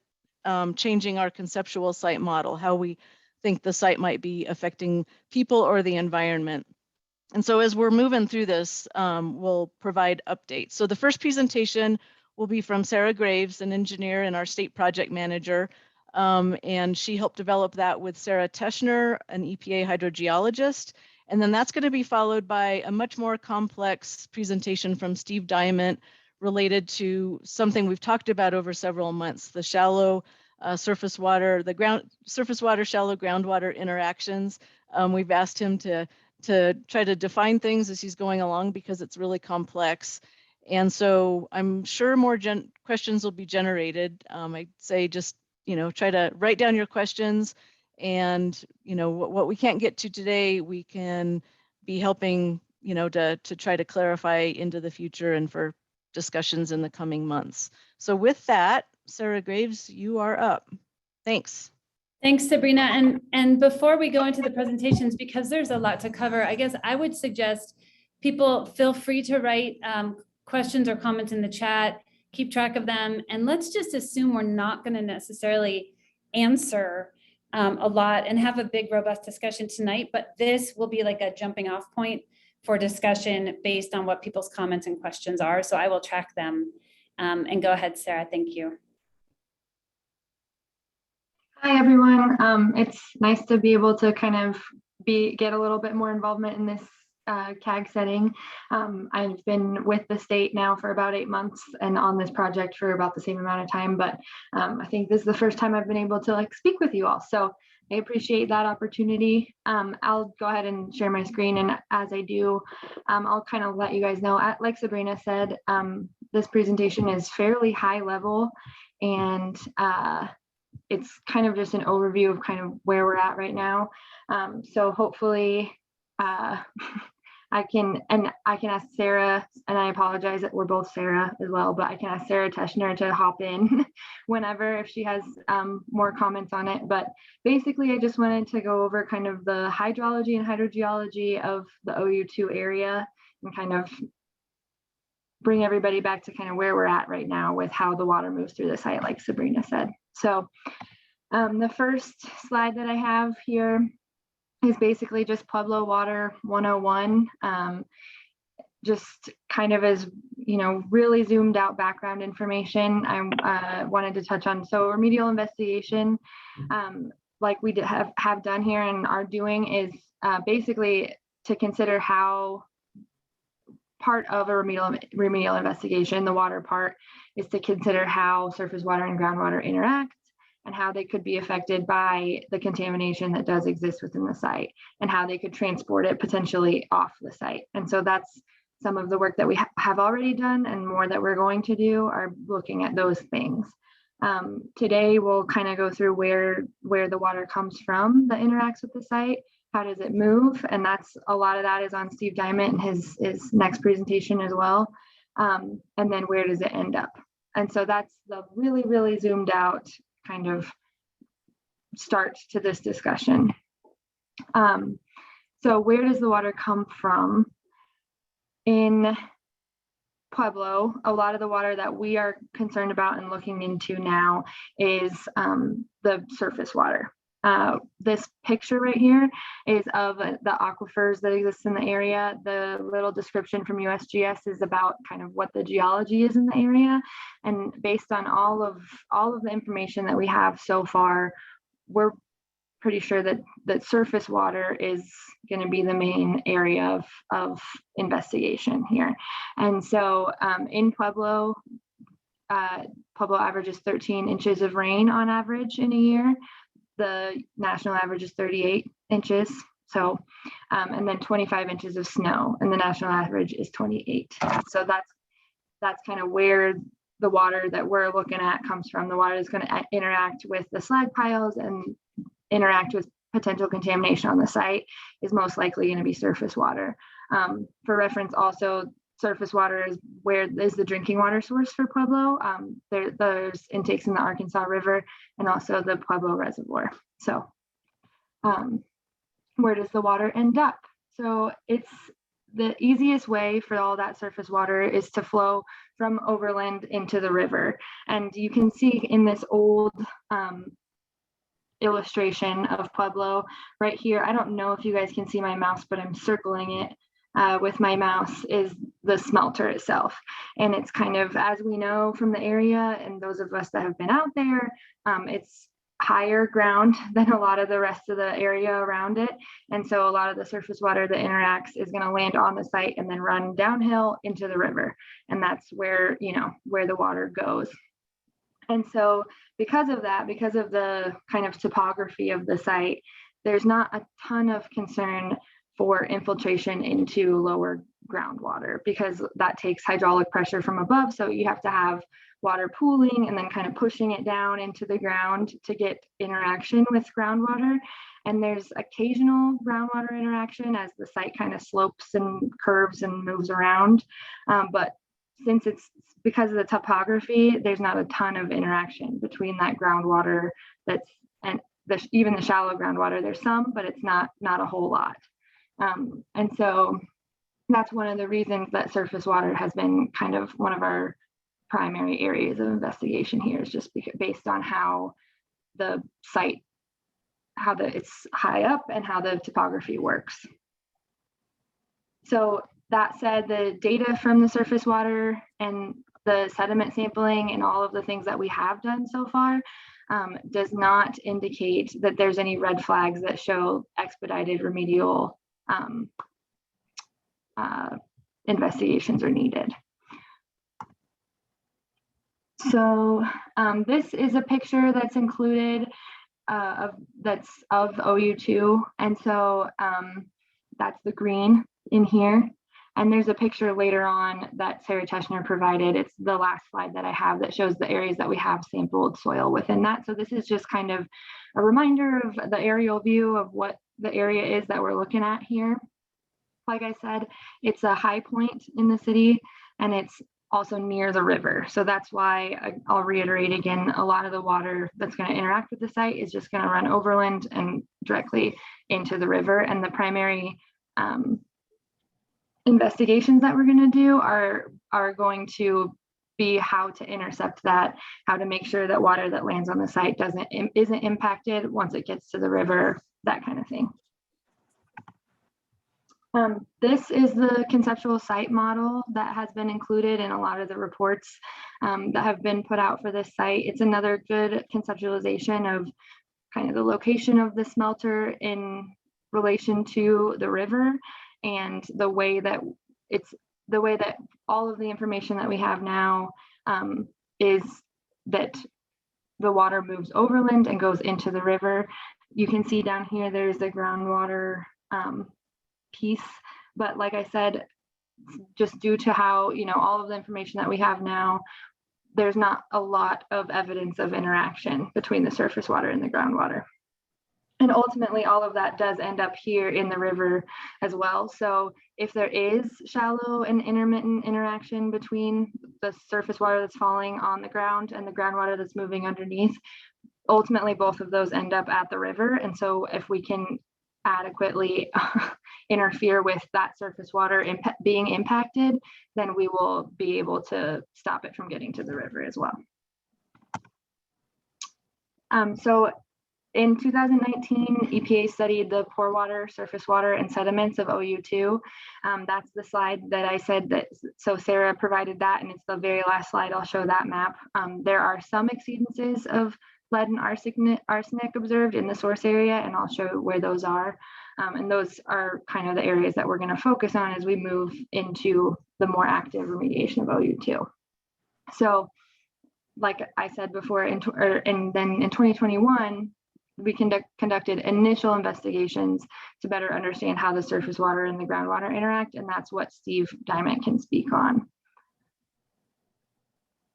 changing our conceptual site model, how we think the site might be affecting people or the environment. And so as we're moving through this, we'll provide updates. So the first presentation will be from Sarah Graves, an engineer and our state project manager. And she helped develop that with Sarah Teschner, an EPA hydrogeologist. And then that's going to be followed by a much more complex presentation from Steve Diamond related to something we've talked about over several months, the shallow surface water, surface water, shallow groundwater interactions. We've asked him to try to define things as he's going along because it's really complex. And so I'm sure more questions will be generated. I'd say just, try to write down your questions, and, what we can't get to today, we can be helping, to try to clarify into the future and for discussions in the coming months. So with that, Sarah Graves, you are up. Thanks. Thanks, Sabrina. And before we go into the presentations, because there's a lot to cover, I guess I would suggest people feel free to write questions or comments in the chat, keep track of them, and let's just assume we're not going to necessarily answer a lot and have a big, robust discussion tonight, but this will be like a jumping off point for discussion based on what people's comments and questions are. So I will track them. And go ahead, Sarah. Thank you. Hi, everyone. It's nice to be able to kind of get a little bit more involvement in this CAG setting. I've been with the state now for about 8 months and on this project for about the same amount of time, but I think this is the first time I've been able to speak with you all. So I appreciate that opportunity. I'll go ahead and share my screen, and as I do, I'll kind of let you guys know, like Sabrina said, this presentation is fairly high level, and it's kind of just an overview of kind of where we're at right now. So hopefully I can ask Sarah, and I apologize that we're both Sarah as well, but I can ask Sarah Teschner to hop in whenever if she has more comments on it. But basically, I just wanted to go over kind of the hydrology and hydrogeology of the OU2 area and kind of bring everybody back to kind of where we're at right now with how the water moves through the site, like Sabrina said. So the first slide that I have here is basically just Pueblo Water 101. Just kind of as, really zoomed out background information I wanted to touch on. So remedial investigation, like we have done here and are doing, is basically to consider how part of a remedial investigation, the water part, is to consider how surface water and groundwater interact and how they could be affected by the contamination that does exist within the site and how they could transport it potentially off the site. And so that's some of the work that we have already done, and more that we're going to do are looking at those things. Today, we'll kind of go through where the water comes from that interacts with the site. How does it move? And that's a lot of that is on Steve Diamond and his next presentation as well. And then where does it end up? And so that's the really, really zoomed out kind of start to this discussion. So where does the water come from? In Pueblo, a lot of the water that we are concerned about and looking into now is the surface water. This picture right here is of the aquifers that exist in the area. The little description from USGS is about kind of what the geology is in the area. And based on all of the information that we have so far, we're pretty sure that surface water is going to be the main area of investigation here. And so in Pueblo, Pueblo averages 13 inches of rain on average in a year. The national average is 38 inches. So, and then 25 inches of snow, and the national average is 28. So that's kind of where the water that we're looking at comes from. The water is going to interact with the slag piles and interact with potential contamination on the site is most likely going to be surface water. For reference, also, surface water is where is the drinking water source for Pueblo. There's intakes in the Arkansas River and also the Pueblo Reservoir. So where does the water end up? So it's the easiest way for all that surface water is to flow from overland into the river. And you can see in this old illustration of Pueblo right here, I don't know if you guys can see my mouse, but I'm circling it with my mouse, is the smelter itself. And it's kind of, as we know from the area and those of us that have been out there, it's higher ground than a lot of the rest of the area around it. And so a lot of the surface water that interacts is going to land on the site and then run downhill into the river. And that's where, you know, where the water goes. And so because of that, because of the kind of topography of the site, there's not a ton of concern for infiltration into lower groundwater, because that takes hydraulic pressure from above. So you have to have water pooling and then kind of pushing it down into the ground to get interaction with groundwater. And there's occasional groundwater interaction as the site kind of slopes and curves and moves around. But since it's because of the topography, there's not a ton of interaction between that groundwater and even the shallow groundwater. There's some, but it's not a whole lot. And so that's one of the reasons that surface water has been kind of one of our primary areas of investigation here, is just based on how the site, it's high up and how the topography works. So that said, the data from the surface water and the sediment sampling and all of the things that we have done so far does not indicate that there's any red flags that show expedited remedial investigations are needed. So this is a picture that's included of OU2. And so that's the green in here. And there's a picture later on that Sarah Teschner provided. It's the last slide that I have that shows the areas that we have sampled soil within that. So this is just kind of a reminder of the aerial view of what the area is that we're looking at here. Like I said, it's a high point in the city and it's also near the river. So that's why I'll reiterate again, a lot of the water that's going to interact with the site is just going to run overland and directly into the river. And the primary investigations that we're going to do are going to be how to intercept that, how to make sure that water that lands on the site isn't impacted once it gets to the river, that kind of thing. This is the conceptual site model that has been included in a lot of the reports that have been put out for this site. It's another good conceptualization of kind of the location of the smelter in relation to the river, and the way that all of the information that we have now is that the water moves overland and goes into the river. You can see down here, there's the groundwater piece, but like I said, just due to how, you know, all of the information that we have now, there's not a lot of evidence of interaction between the surface water and the groundwater. And ultimately, all of that does end up here in the river as well. So if there is shallow and intermittent interaction between the surface water that's falling on the ground and the groundwater that's moving underneath, ultimately both of those end up at the river. And so if we can adequately interfere with that surface water being impacted, then we will be able to stop it from getting to the river as well. So in 2019, EPA studied the pore water, surface water, and sediments of OU2. That's the slide that I said that, so Sarah provided that, and it's the very last slide. I'll show that map. There are some exceedances of lead and arsenic observed in the source area, and I'll show where those are. And those are kind of the areas that we're going to focus on as we move into the more active remediation of OU2. So like I said before, and then in 2021, we conducted initial investigations to better understand how the surface water and the groundwater interact, and that's what Steve Diamond can speak on.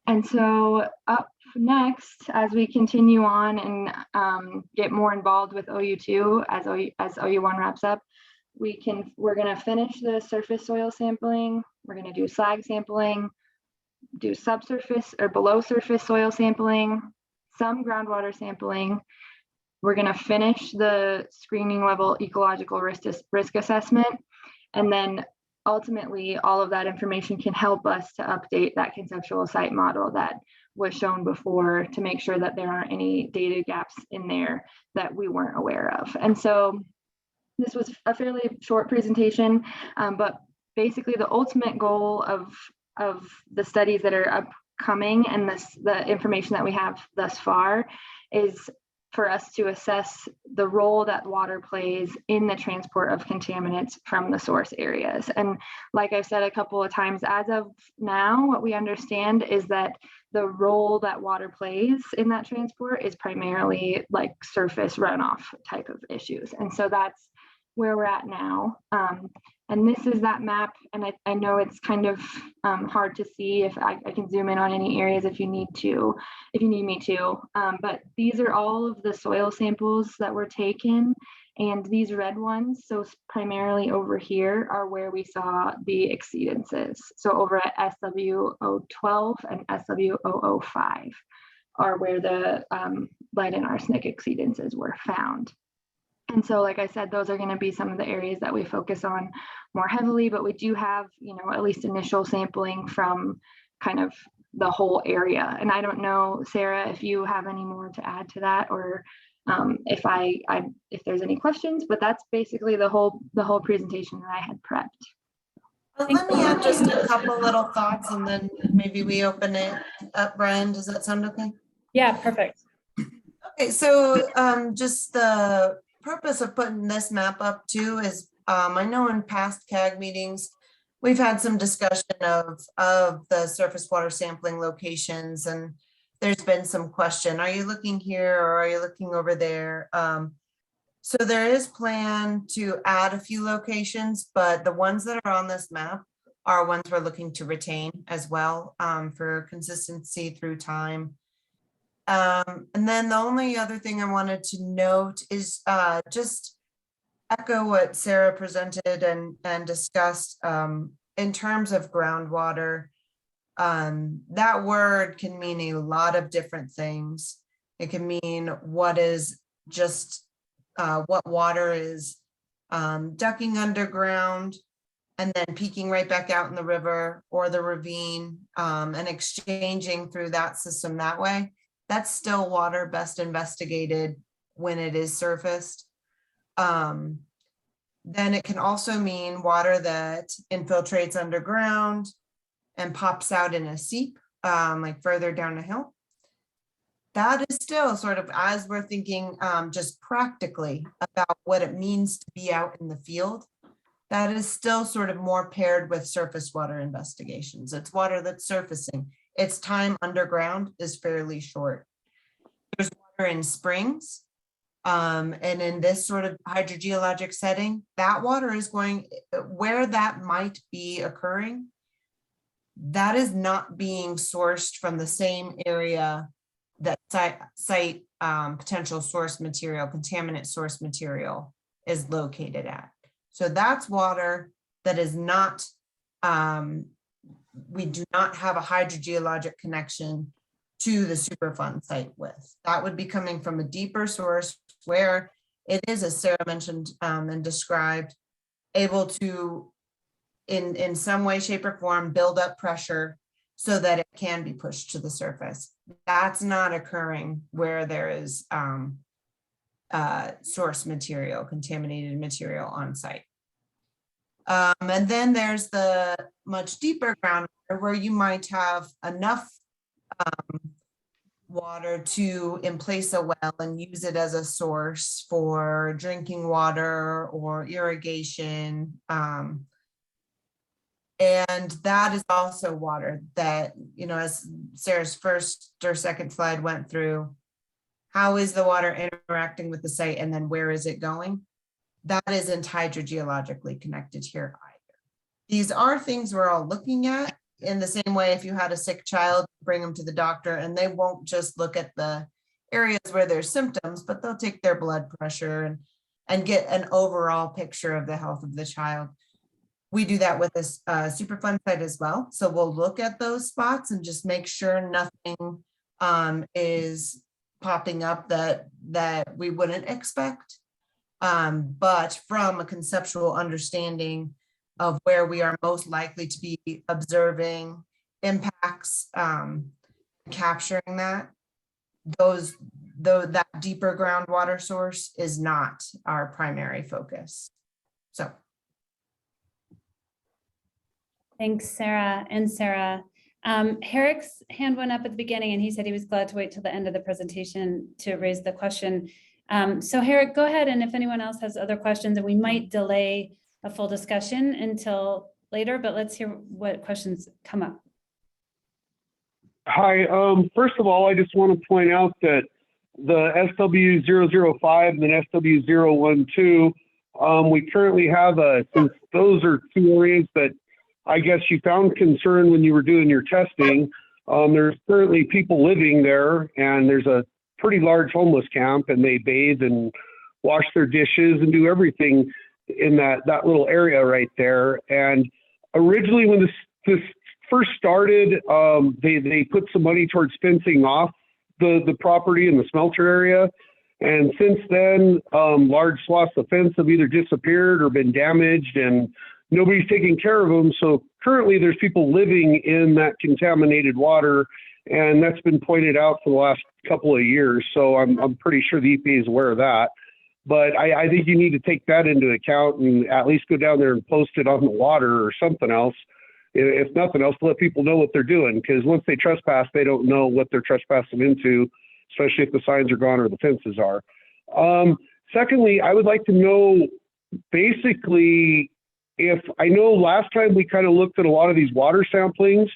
And so up next, as we continue on and get more involved with OU2 as OU1 wraps up, we're going to finish the surface soil sampling. We're going to do slag sampling, do subsurface or below surface soil sampling, some groundwater sampling. We're going to finish the screening level ecological risk assessment, and then ultimately, all of that information can help us to update that conceptual site model that was shown before to make sure that there aren't any data gaps in there that we weren't aware of. And so this was a fairly short presentation, but basically the ultimate goal of the studies that are upcoming and the information that we have thus far is for us to assess the role that water plays in the transport of contaminants from the source areas. And like I've said a couple of times, as of now, what we understand is that the role that water plays in that transport is primarily like surface runoff type of issues. And so that's where we're at now. And this is that map. And I know it's kind of hard to see. If I can zoom in on any areas if you need me to. But these are all of the soil samples that were taken. And these red ones, so primarily over here, are where we saw the exceedances. So over at SW012 and SW005 are where the lead and arsenic exceedances were found. And so, like I said, those are going to be some of the areas that we focus on more heavily, but we do have, at least initial sampling from kind of the whole area. And I don't know, Sarah, if you have any more to add to that, or if there's any questions, but that's basically the whole presentation that I had prepped. Well, let me add just a couple little thoughts and then maybe we open it up. Brian, does that sound okay? Yeah, perfect. Okay, so just the purpose of putting this map up too is I know in past CAG meetings, we've had some discussion of the surface water sampling locations, and there's been some question, are you looking here or are you looking over there? So there is plan to add a few locations, but the ones that are on this map are ones we're looking to retain as well for consistency through time. And then the only other thing I wanted to note is just echo what Sarah presented and discussed in terms of groundwater. That word can mean a lot of different things. It can mean what is just what water is ducking underground and then peeking right back out in the river or the ravine and exchanging through that system that way. That's still water best investigated when it is surfaced. Then it can also mean water that infiltrates underground and pops out in a seep, like further down a hill. That is still sort of, as we're thinking just practically about what it means to be out in the field, that is still sort of more paired with surface water investigations. It's water that's surfacing. Its time underground is fairly short. There's water in springs. And in this sort of hydrogeologic setting, that water is going, where that might be occurring, that is not being sourced from the same area that site potential source material, contaminant source material is located at. So that's water that is not, we do not have a hydrogeologic connection to the Superfund site with. That would be coming from a deeper source where it is, as Sarah mentioned and described, able to, in some way, shape, or form, build up pressure so that it can be pushed to the surface. That's not occurring where there is source material, contaminated material on site. And then there's the much deeper groundwater where you might have enough water to emplace a well and use it as a source for drinking water or irrigation. And that is also water that, you know, as Sarah's first or second slide went through, how is the water interacting with the site and then where is it going? That isn't hydrogeologically connected here either. These are things we're all looking at in the same way if you had a sick child, bring them to the doctor and they won't just look at the areas where there's symptoms, but they'll take their blood pressure and get an overall picture of the health of the child. We do that with this Superfund site as well. So we'll look at those spots and just make sure nothing is popping up that we wouldn't expect. But from a conceptual understanding of where we are most likely to be observing impacts, capturing that, that deeper groundwater source is not our primary focus. So. Thanks, Sarah and Sarah. Herrick's hand went up at the beginning and he said he was glad to wait till the end of the presentation to raise the question. So Herrick, go ahead, and if anyone else has other questions, and we might delay a full discussion until later, but let's hear what questions come up. Hi, first of all, I just want to point out that the SW005 and then SW012, we currently have since those are two areas that I guess you found concern when you were doing your testing. There's currently people living there, and there's a pretty large homeless camp, and they bathe and wash their dishes and do everything in that little area right there. And originally when this first started, they put some money towards fencing off the property in the smelter area. And since then, large swaths of fence have either disappeared or been damaged, and nobody's taking care of them. So currently there's people living in that contaminated water, and that's been pointed out for the last couple of years. So I'm pretty sure the EPA is aware of that. But I think you need to take that into account and at least go down there and post it on the water or something else. If nothing else, to let people know what they're doing, because once they trespass, they don't know what they're trespassing into, especially if the signs are gone or the fences are. Secondly, I would like to know basically, if I know last time we kind of looked at a lot of these water samplings,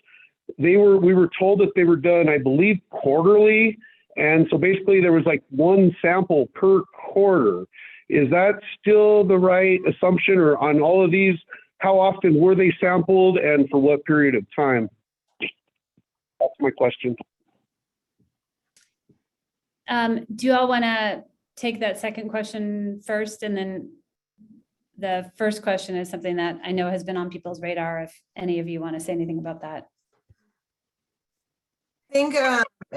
we were told that they were done, I believe, quarterly. And so basically there was like one sample per quarter. Is that still the right assumption, or on all of these, how often were they sampled and for what period of time? That's my question. Do you all want to take that second question first? And then the first question is something that I know has been on people's radar, if any of you want to say anything about that. I think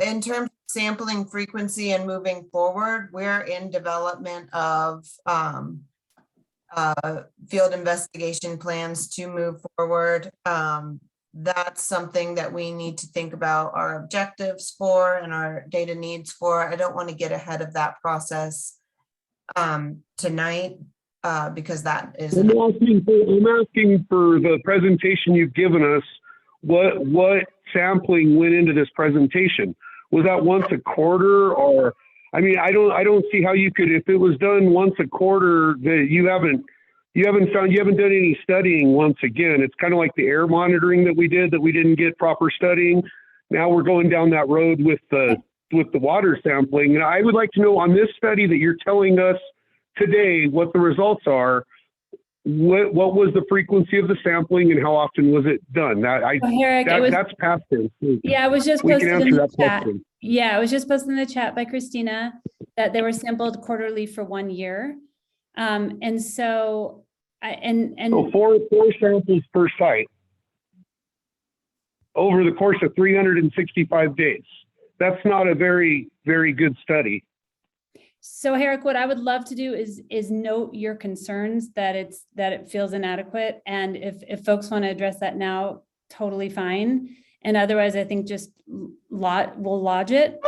in terms of sampling frequency and moving forward, we're in development of field investigation plans to move forward. That's something that we need to think about our objectives for and our data needs for. I don't want to get ahead of that process tonight because that is. I'm asking for the presentation you've given us. What sampling went into this presentation? Was that once a quarter, or I mean, I don't see how you could, if it was done once a quarter, that you haven't done any studying once again. It's kind of like the air monitoring that we did that we didn't get proper studying. Now we're going down that road with the water sampling. And I would like to know on this study that you're telling us today what the results are. What was the frequency of the sampling and how often was it done? That's past tense. Yeah, it was just we posted can in answer the that chat. question. Yeah, it was just posted in the chat by Christina that they were sampled quarterly for 1 year. And so so four samples per site over the course of 365 days. That's not a very, very good study. So Herrick, what I would love to do is note your concerns that it feels inadequate. And if folks want to address that now, totally fine. And otherwise, I think just we'll lodge it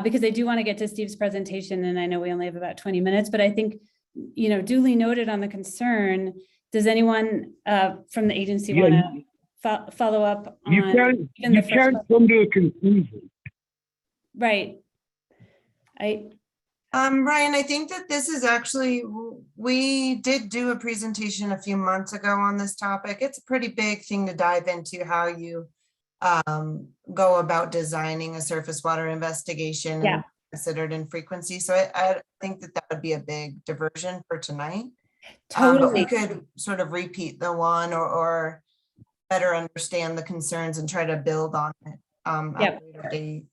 because I do want to get to Steve's presentation. And I know we only have about 20 minutes, but I think, you know, duly noted on the concern. Does anyone from the agency want to follow up on? You can't come to a conclusion. Right. Ryan, I think that this is actually, we did do a presentation a few months ago on this topic. It's a pretty big thing to dive into, how you go about designing a surface water investigation and considered in frequency. So I think that that would be a big diversion for tonight. But we could sort of repeat the one or better understand the concerns and try to build on it at a later date.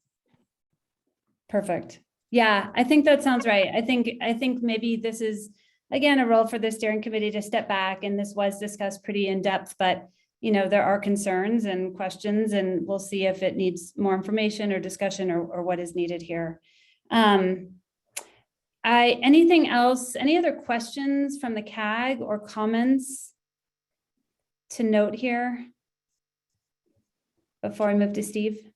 Perfect. Yeah, I think that sounds right. I think maybe this is, again, a role for the steering committee to step back, and this was discussed pretty in depth, but you know, there are concerns and questions, and we'll see if it needs more information or discussion or what is needed here. Anything else, any other questions from the CAG or comments to note here before I move to Steve?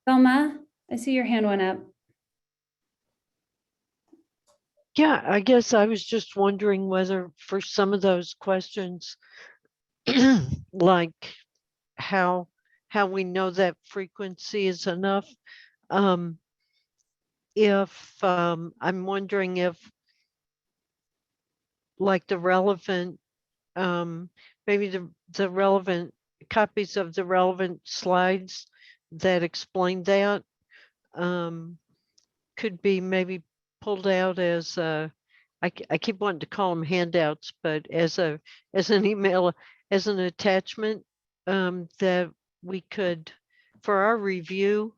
Velma, I see your hand went up. Yeah, I guess I was just wondering whether for some of those questions, like how we know that frequency is enough. I'm wondering if like the relevant, maybe the relevant copies of the relevant slides that explain that could be maybe pulled out as I keep wanting to call them handouts, but as an email, as an attachment that we could, for our review,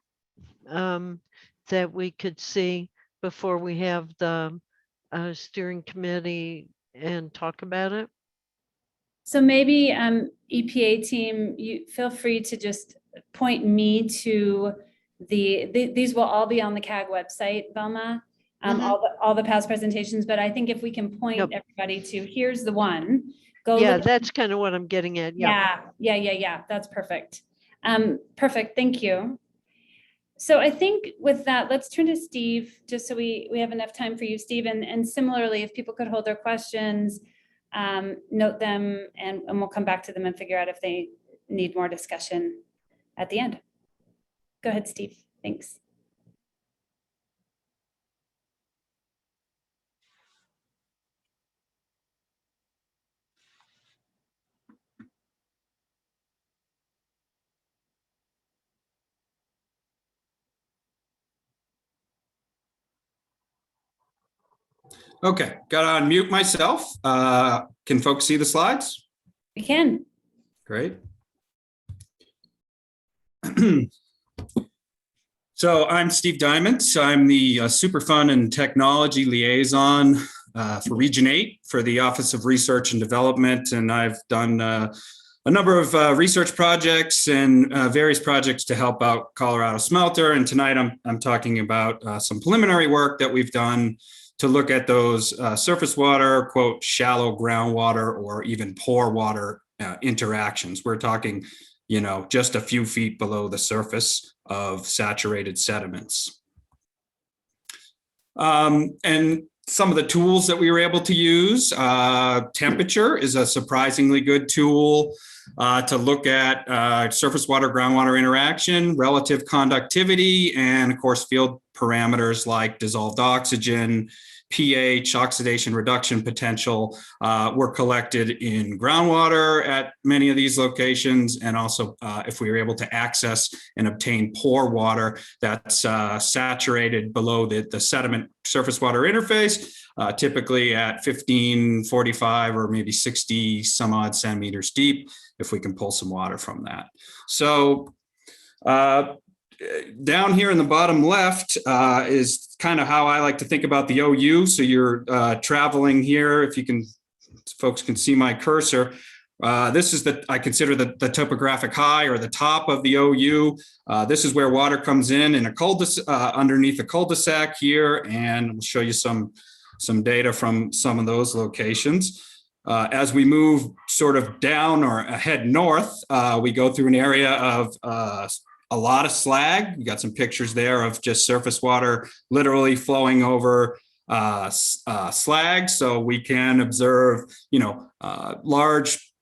that we could see before we have the steering committee and talk about it. So maybe EPA team, you feel free to just point me to these will all be on the CAG website, Velma. All the past presentations, but I think if we can point everybody to, here's the one. Yeah, that's kind of what I'm getting at. Yeah. That's perfect. Perfect. Thank you. So I think with that, let's turn to Steve, just so we have enough time for you, Steve. And similarly, if people could hold their questions, note them, and we'll come back to them and figure out if they need more discussion at the end. Go ahead, Steve. Thanks. Okay, got to unmute myself. Can folks see the slides? We can. Great. So I'm Steve Diamond. I'm the Superfund and Technology Liaison for Region 8 for the Office of Research and Development. And I've done a number of research projects and various projects to help out Colorado Smelter. And tonight I'm talking about some preliminary work that we've done to look at those surface water, quote, shallow groundwater, or even pore water interactions. We're talking, you know, just a few feet below the surface of saturated sediments. And some of the tools that we were able to use, temperature is a surprisingly good tool to look at surface water, groundwater interaction, relative conductivity, and of course, field parameters like dissolved oxygen, pH, oxidation reduction potential were collected in groundwater at many of these locations. And also if we were able to access and obtain pore water that's saturated below the sediment surface water interface, typically at 15, 45, or maybe 60 some odd centimeters deep, if we can pull some water from that. So down here in the bottom left is kind of how I like to think about the OU. So you're traveling here, if you can, folks can see my cursor. This is I consider the topographic high, or the top of the OU. This is where water comes in a cul-de-sac, underneath a cul-de-sac here, and we'll show you some data from some of those locations. As we move sort of down or head north, we go through an area of a lot of slag. We got some pictures there of just surface water literally flowing over slag. So we can observe, you know, large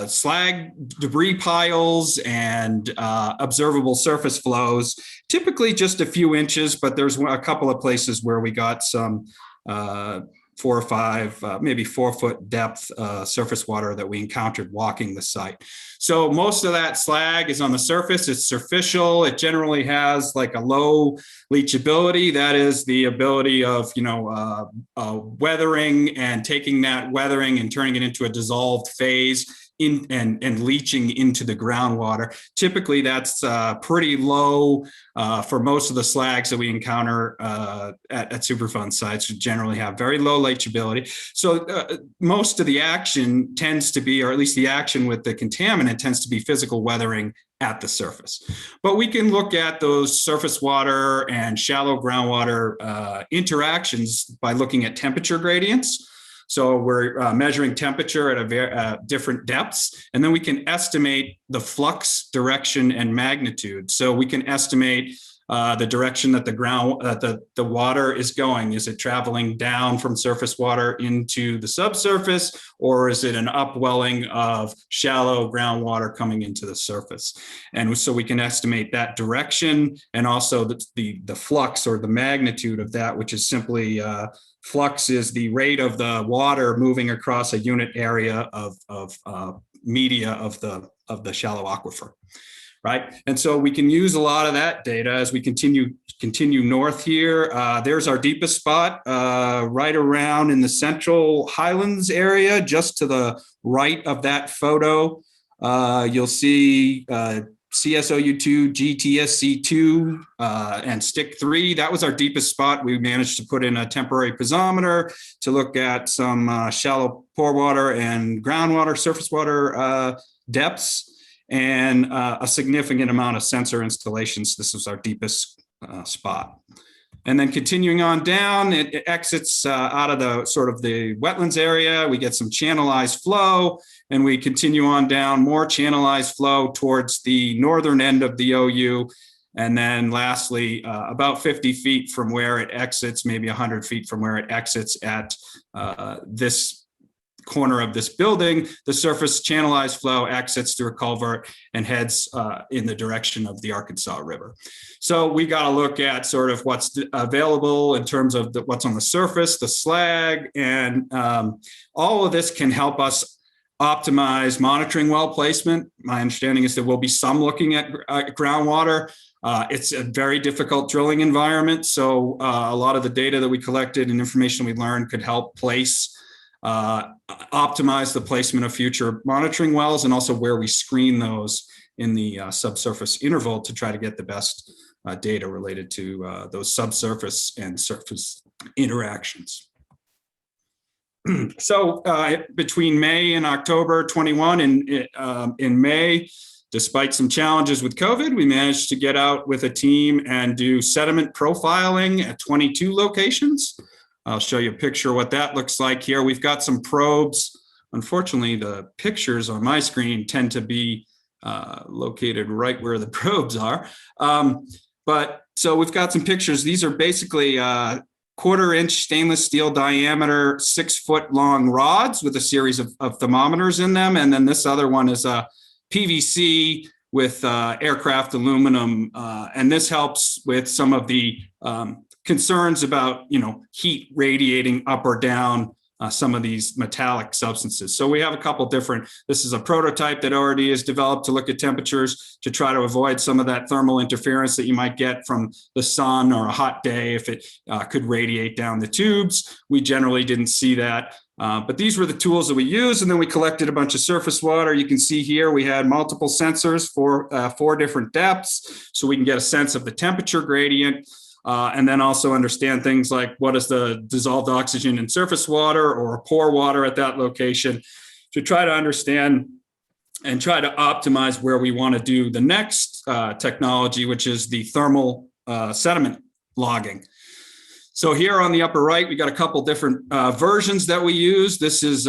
slag debris piles and observable surface flows, typically just a few inches, but there's a couple of places where we got some 4 or 5, maybe 4 foot depth surface water that we encountered walking the site. So most of that slag is on the surface. It's superficial. It generally has like a low leachability. That is the ability of, weathering and taking that weathering and turning it into a dissolved phase and leaching into the groundwater. Typically, that's pretty low for most of the slags that we encounter at Superfund sites. We generally have very low leachability. So most of the action tends to be, or at least the action with the contaminant tends to be physical weathering at the surface. But we can look at those surface water and shallow groundwater interactions by looking at temperature gradients. So we're measuring temperature at different depths, and then we can estimate the flux, direction, and magnitude. So we can estimate the direction that the water is going. Is it traveling down from surface water into the subsurface, or is it an upwelling of shallow groundwater coming into the surface? And so we can estimate that direction and also the flux or the magnitude of that, which is simply flux is the rate of the water moving across a unit area of media of the shallow aquifer, right? And so we can use a lot of that data as we continue north here. There's our deepest spot, right around in the central highlands area, just to the right of that photo. You'll see CSOU2, GTSC2, and stick 3. That was our deepest spot. We managed to put in a temporary piezometer to look at some shallow pore water and groundwater, surface water depths, and a significant amount of sensor installations. This was our deepest spot. And then continuing on down, it exits out of the sort of the wetlands area. We get some channelized flow, and we continue on down, more channelized flow towards the northern end of the OU. And then lastly, about 50 feet from where it exits, maybe 100 feet from where it exits at this corner of this building, the surface channelized flow exits through a culvert and heads in the direction of the Arkansas River. So we got to look at sort of what's available in terms of what's on the surface, the slag, and all of this can help us optimize monitoring well placement. My understanding is there will be some looking at groundwater. It's a very difficult drilling environment. So a lot of the data that we collected and information we learned could help optimize the placement of future monitoring wells, and also where we screen those in the subsurface interval to try to get the best data related to those subsurface and surface interactions. So between May and October 21, in May, despite some challenges with COVID, we managed to get out with a team and do sediment profiling at 22 locations. I'll show you a picture of what that looks like here. We've got some probes. Unfortunately, the pictures on my screen tend to be located right where the probes are. But so we've got some pictures. These are basically 1/4 inch stainless steel diameter, 6 foot long rods with a series of thermometers in them. And then this other one is a PVC with aircraft aluminum. And this helps with some of the concerns about, heat radiating up or down some of these metallic substances. So we have a couple different, this is a prototype that already is developed to look at temperatures to try to avoid some of that thermal interference that you might get from the sun or a hot day if it could radiate down the tubes. We generally didn't see that. But these were the tools that we used, and then we collected a bunch of surface water. You can see here we had multiple sensors for 4 different depths, so we can get a sense of the temperature gradient. And then also understand things like what is the dissolved oxygen in surface water or pore water at that location, to try to understand and try to optimize where we want to do the next technology, which is the thermal sediment logging. So here on the upper right, we got a couple different versions that we use. This is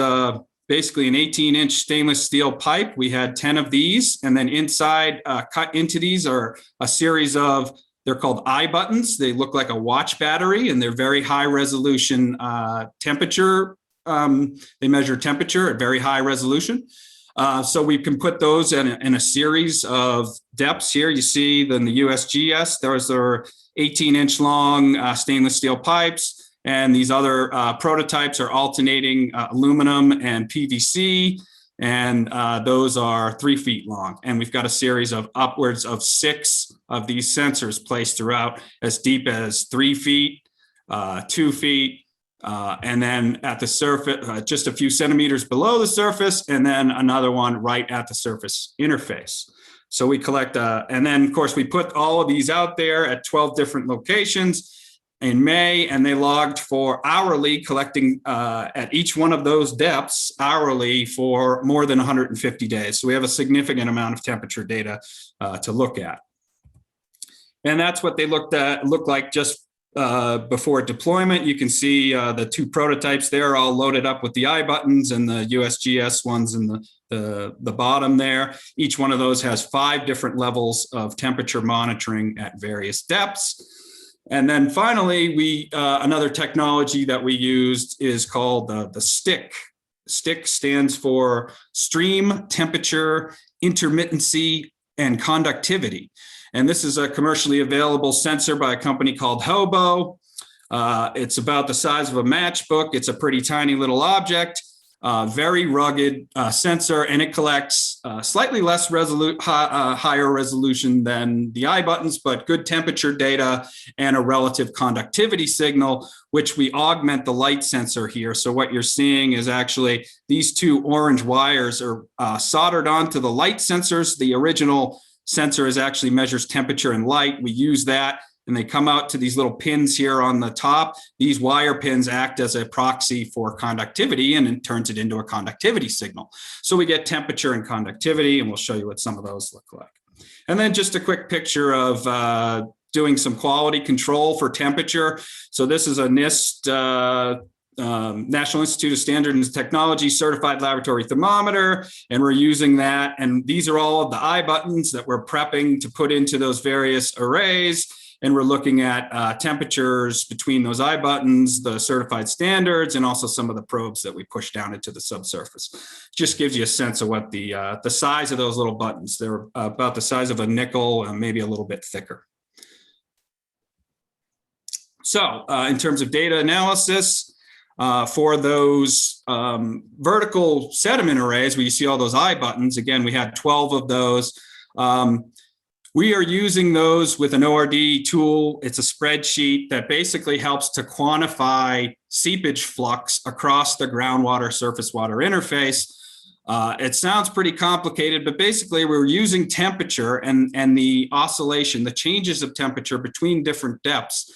basically an 18-inch stainless steel pipe. We had 10 of these, and then inside cut into these are a series of, they're called eye buttons. They look like a watch battery, and they're very high resolution temperature. They measure temperature at very high resolution. So we can put those in a series of depths here. You see then the USGS, those are 18-inch long stainless steel pipes. And these other prototypes are alternating aluminum and PVC. And those are 3 feet long. And we've got a series of upwards of 6 of these sensors placed throughout, as deep as 3 feet, 2 feet, and then at the surface, just a few centimeters below the surface, and then another one right at the surface interface. So we collect, and then of course we put all of these out there at 12 different locations in May, and they logged for hourly, collecting at each one of those depths hourly for more than 150 days. So we have a significant amount of temperature data to look at. And that's what they looked like just before deployment. You can see the 2 prototypes there all loaded up with the I buttons, and the USGS ones in the bottom there. Each one of those has 5 different levels of temperature monitoring at various depths. And then finally, another technology that we used is called the STIC. STIC stands for Stream Temperature Intermittency and Conductivity. And this is a commercially available sensor by a company called Hobo. It's about the size of a matchbook. It's a pretty tiny little object, very rugged sensor, and it collects slightly less higher resolution than the I buttons, but good temperature data and a relative conductivity signal, which we augment the light sensor here. So what you're seeing is actually these 2 orange wires are soldered onto the light sensors. The original sensor actually measures temperature and light. We use that, and they come out to these little pins here on the top. These wire pins act as a proxy for conductivity, and it turns it into a conductivity signal. So we get temperature and conductivity, and we'll show you what some of those look like. And then just a quick picture of doing some quality control for temperature. So this is a NIST, National Institute of Standards and Technology certified laboratory thermometer, and we're using that. And these are all of the I buttons that we're prepping to put into those various arrays. And we're looking at temperatures between those I buttons, the certified standards, and also some of the probes that we push down into the subsurface. Just gives you a sense of what the size of those little buttons. They're about the size of a nickel, maybe a little bit thicker. So in terms of data analysis, for those vertical sediment arrays where you see all those I buttons, again, we had 12 of those. We are using those with an ORD tool. It's a spreadsheet that basically helps to quantify seepage flux across the groundwater surface water interface. It sounds pretty complicated, but basically we're using temperature and the oscillation, the changes of temperature between different depths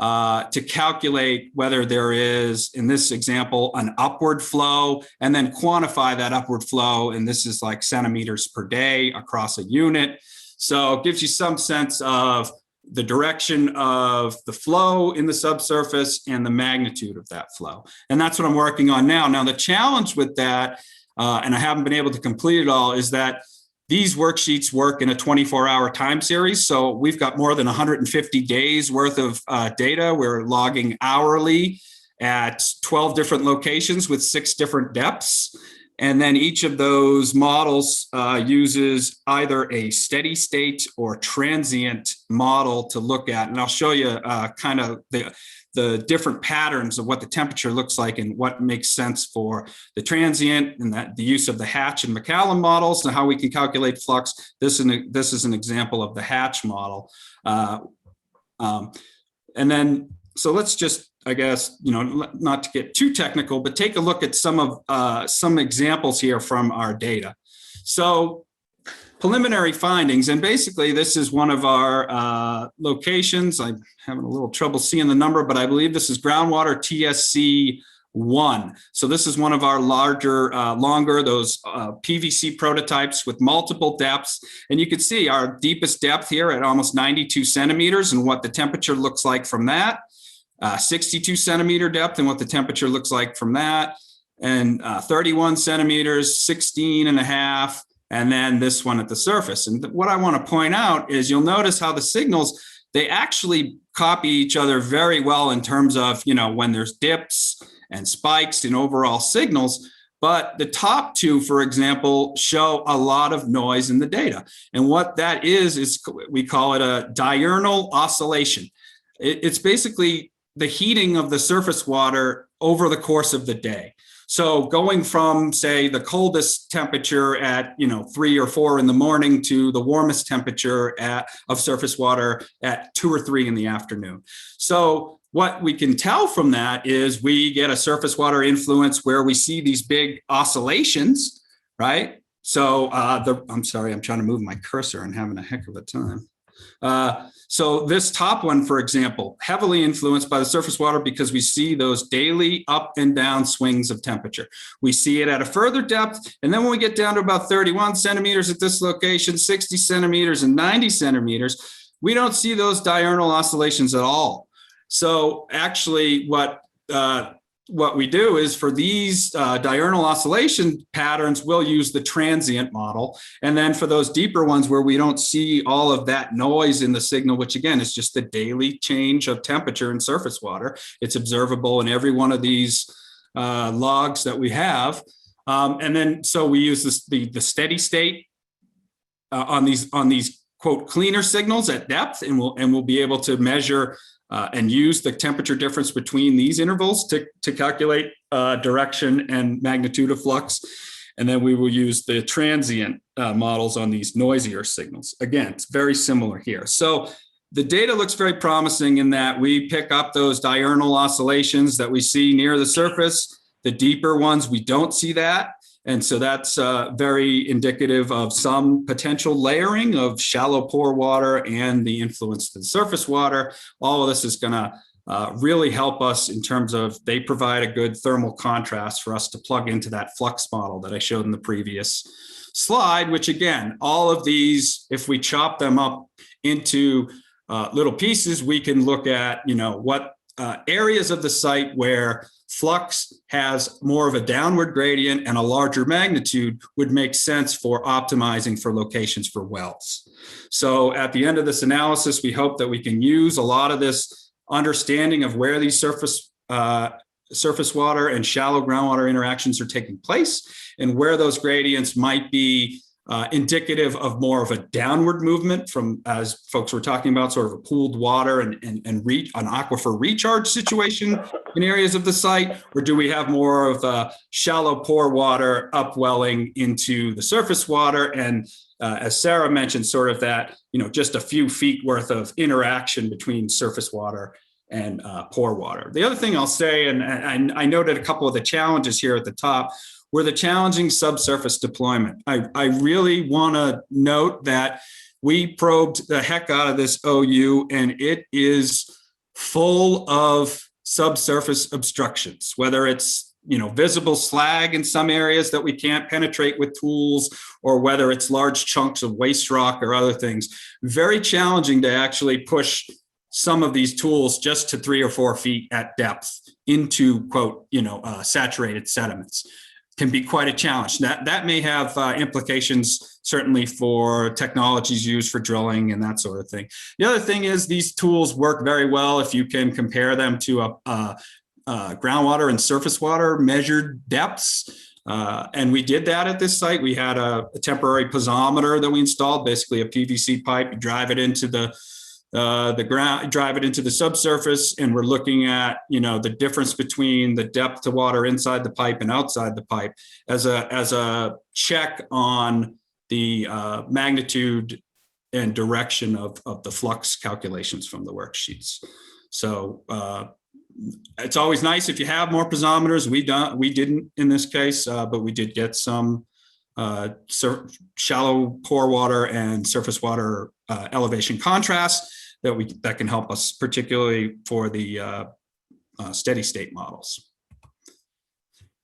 to calculate whether there is, in this example, an upward flow, and then quantify that upward flow. And this is like centimeters per day across a unit. So it gives you some sense of the direction of the flow in the subsurface and the magnitude of that flow. And that's what I'm working on now. Now, the challenge with that, and I haven't been able to complete it all, is that these worksheets work in a 24-hour time series. So we've got more than 150 days worth of data. We're logging hourly at 12 different locations with 6 different depths. And then each of those models uses either a steady state or transient model to look at. And I'll show you kind of the different patterns of what the temperature looks like and what makes sense for the transient, and that the use of the Hatch and McCallum models and how we can calculate flux. This is an example of the Hatch model. And then, so let's just, I guess, not to get too technical, but take a look at some examples here from our data. So preliminary findings, and basically this is one of our locations. I'm having a little trouble seeing the number, but I believe this is groundwater TSC 1. So this is one of our larger, longer, those PVC prototypes with multiple depths. And you can see our deepest depth here at almost 92 centimeters and what the temperature looks like from that. 62 centimeter depth and what the temperature looks like from that, and 31 centimeters, 16 and a half, and then this one at the surface. And what I want to point out is you'll notice how the signals, they actually copy each other very well in terms of, when there's dips and spikes in overall signals. But the top two, for example, show a lot of noise in the data. And what that is we call it a diurnal oscillation. It's basically the heating of the surface water over the course of the day. So going from, say, the coldest temperature at 3 or 4 in the morning to the warmest temperature of surface water at 2 or 3 in the afternoon. So what we can tell from that is we get a surface water influence where we see these big oscillations, right? So I'm sorry, I'm trying to move my cursor and having a heck of a time. So this top one, for example, heavily influenced by the surface water because we see those daily up and down swings of temperature. We see it at a further depth. And then when we get down to about 31 centimeters at this location, 60 centimeters and 90 centimeters, we don't see those diurnal oscillations at all. So actually what we do is for these diurnal oscillation patterns, we'll use the transient model. And then for those deeper ones where we don't see all of that noise in the signal, which again is just the daily change of temperature in surface water, it's observable in every one of these logs that we have. And then so we use the steady state on these quote cleaner signals at depth, and we'll be able to measure and use the temperature difference between these intervals to calculate direction and magnitude of flux. And then we will use the transient models on these noisier signals. Again, it's very similar here. So the data looks very promising in that we pick up those diurnal oscillations that we see near the surface. The deeper ones, we don't see that. And so that's very indicative of some potential layering of shallow pore water and the influence to the surface water. All of this is going to really help us in terms of they provide a good thermal contrast for us to plug into that flux model that I showed in the previous slide, which again, all of these, if we chop them up into little pieces, we can look at, what areas of the site where flux has more of a downward gradient and a larger magnitude would make sense for optimizing for locations for wells. So at the end of this analysis, we hope that we can use a lot of this understanding of where these surface water and shallow groundwater interactions are taking place and where those gradients might be indicative of more of a downward movement from, as folks were talking about, sort of a pooled water and an aquifer recharge situation in areas of the site, or do we have more of a shallow pore water upwelling into the surface water? And as Sarah mentioned, sort of that, just a few feet worth of interaction between surface water and pore water. The other thing I'll say, and I noted a couple of the challenges here at the top, were the challenging subsurface deployment. I really want to note that we probed the heck out of this OU, and it is full of subsurface obstructions, whether it's visible slag in some areas that we can't penetrate with tools, or whether it's large chunks of waste rock or other things. Very challenging to actually push some of these tools just to 3 or 4 feet at depth into, quote, saturated sediments. Can be quite a challenge. That may have implications certainly for technologies used for drilling and that sort of thing. The other thing is these tools work very well if you can compare them to groundwater and surface water measured depths. And we did that at this site. We had a temporary piezometer that we installed, basically a PVC pipe. You drive it into the ground, drive it into the subsurface, and we're looking at the difference between the depth to water inside the pipe and outside the pipe as a check on the magnitude and direction of the flux calculations from the worksheets. So it's always nice if you have more piezometers. We didn't in this case, but we did get some shallow pore water and surface water elevation contrast that can help us, particularly for the steady state models.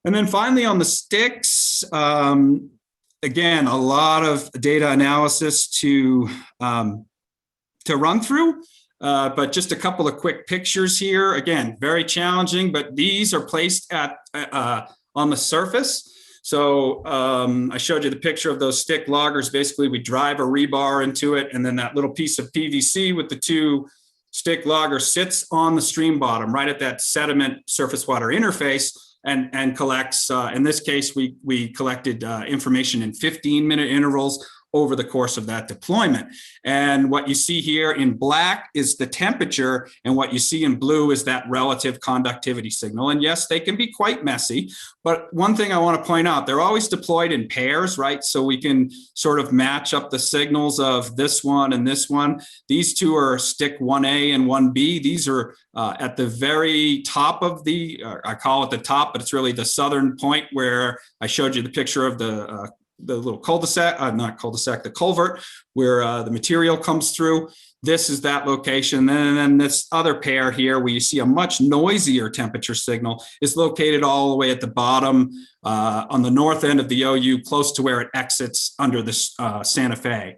And then finally on the sticks, again, a lot of data analysis to run through, but just a couple of quick pictures here. Again, very challenging, but these are placed on the surface. So I showed you the picture of those stick loggers. Basically, we drive a rebar into it, and then that little piece of PVC with the 2 stick loggers sits on the stream bottom, right at that sediment surface water interface. and collects, in this case, we collected information in 15-minute intervals over the course of that deployment. And what you see here in black is the temperature, and what you see in blue is that relative conductivity signal. And yes, they can be quite messy, but one thing I want to point out, they're always deployed in pairs, right? So we can sort of match up the signals of this one and this one. These two are stick 1A and 1B. These are at the very top of the, I call it the top, but it's really the southern point where I showed you the picture of the little cul-de-sac, not cul-de-sac, the culvert, where the material comes through. This is that location. And then this other pair here, where you see a much noisier temperature signal, is located all the way at the bottom on the north end of the OU, close to where it exits under the Santa Fe.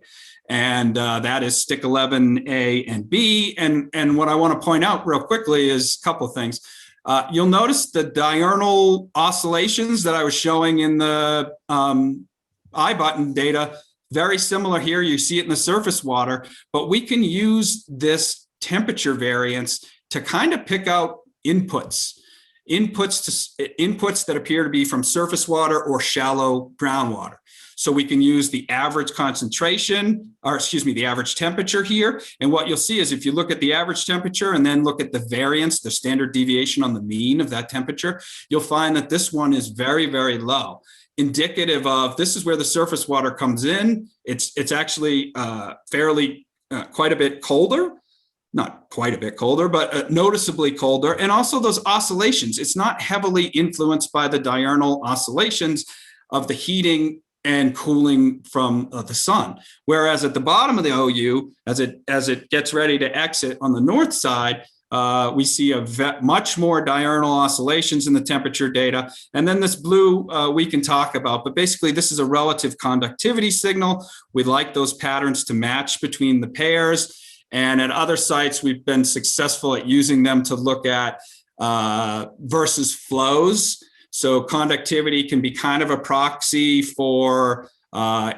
And that is stick 11A and B. And what I want to point out real quickly is a couple of things. You'll notice the diurnal oscillations that I was showing in the I button data, very similar here. You see it in the surface water, but we can use this temperature variance to kind of pick out inputs that appear to be from surface water or shallow groundwater. So we can use the average concentration, or excuse me, the average temperature here. And what you'll see is if you look at the average temperature and then look at the variance, the standard deviation on the mean of that temperature, you'll find that this one is very, very low. Indicative of, this is where the surface water comes in. It's actually fairly quite a bit colder, not quite a bit colder, but noticeably colder. And also those oscillations, it's not heavily influenced by the diurnal oscillations of the heating and cooling from the sun. Whereas at the bottom of the OU, as it gets ready to exit on the north side, we see much more diurnal oscillations in the temperature data. And then this blue we can talk about, but basically this is a relative conductivity signal. We like those patterns to match between the pairs. And at other sites, we've been successful at using them to look at versus flows. So conductivity can be kind of a proxy for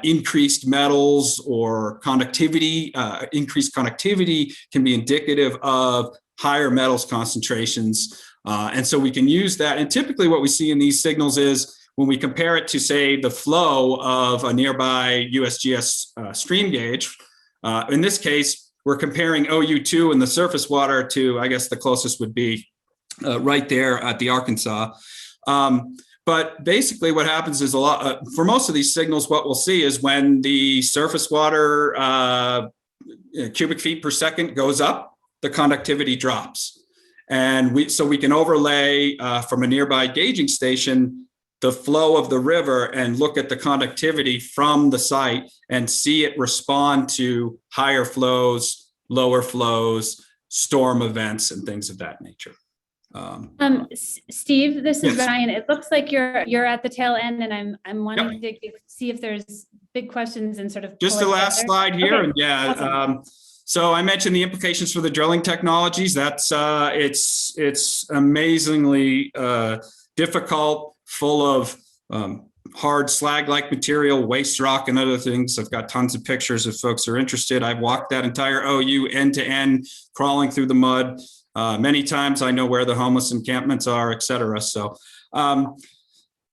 increased metals, or conductivity. Increased conductivity can be indicative of higher metals concentrations. And so we can use that. And typically what we see in these signals is when we compare it to, say, the flow of a nearby USGS stream gauge, in this case, we're comparing OU2 and the surface water to, I guess the closest would be right there at the Arkansas. But basically what happens is for most of these signals, what we'll see is when the surface water cubic feet per second goes up, the conductivity drops. And so we can overlay from a nearby gauging station the flow of the river and look at the conductivity from the site and see it respond to higher flows, lower flows, storm events, and things of that nature. Steve, this is Yes. Ryan. It looks like you're at the tail end, and I'm wanting to see if there's big questions and sort of Just pull the it last together. slide here. Okay. And yeah. Awesome. So I mentioned the implications for the drilling technologies. That's it's amazingly difficult, full of hard slag-like material, waste rock, and other things. I've got tons of pictures if folks are interested. I've walked that entire OU end to end, crawling through the mud. Many times I know where the homeless encampments are, et cetera. So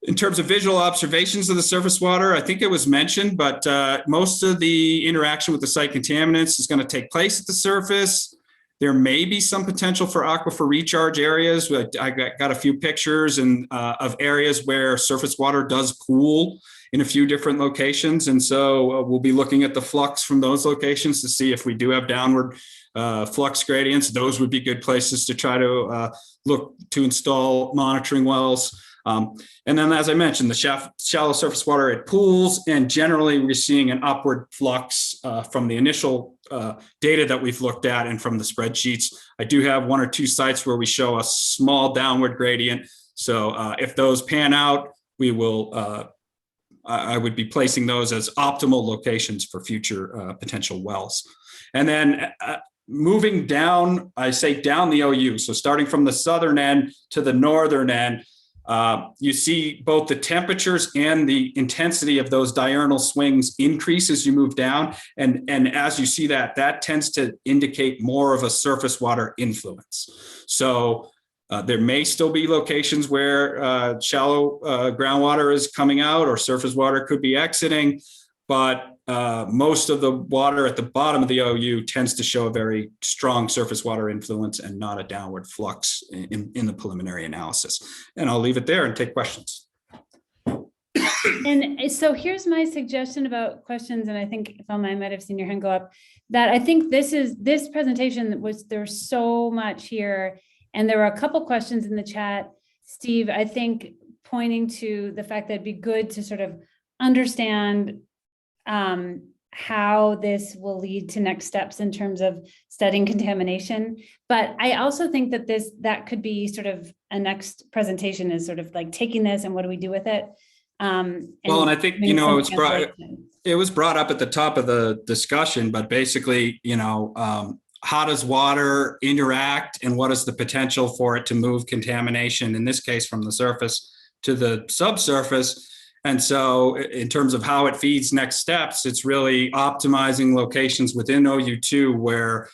in terms of visual observations of the surface water, I think it was mentioned, but most of the interaction with the site contaminants is going to take place at the surface. There may be some potential for aquifer recharge areas. I got a few pictures of areas where surface water does pool in a few different locations. And so we'll be looking at the flux from those locations to see if we do have downward flux gradients. Those would be good places to try to look to install monitoring wells. And then, as I mentioned, the shallow surface water, it pools, and generally we're seeing an upward flux from the initial data that we've looked at and from the spreadsheets. I do have one or two sites where we show a small downward gradient. So if those pan out, we will, I would be placing those as optimal locations for future potential wells. And then moving down, I say down the OU. So starting from the southern end to the northern end, you see both the temperatures and the intensity of those diurnal swings increase as you move down. And as you see that tends to indicate more of a surface water influence. So There may still be locations where shallow groundwater is coming out or surface water could be exiting, but most of the water at the bottom of the OU tends to show a very strong surface water influence and not a downward flux in the preliminary analysis. And I'll leave it there and take questions. And so here's my suggestion about questions, and I think Velma, I might have seen your hand go up, that I think this presentation was, there's so much here, and there were a couple questions in the chat, Steve, I think pointing to the fact that it'd be good to sort of understand how this will lead to next steps in terms of studying contamination. But I also think that that could be sort of a next presentation, is sort of like taking this and what do we do with it? And I think, you know, it was brought up at the top of the discussion, but basically, you know, how does water interact and what is the potential for it to move contamination, in this case, from the surface to the subsurface? And so in terms of how it feeds next steps, it's really optimizing locations within OU2 where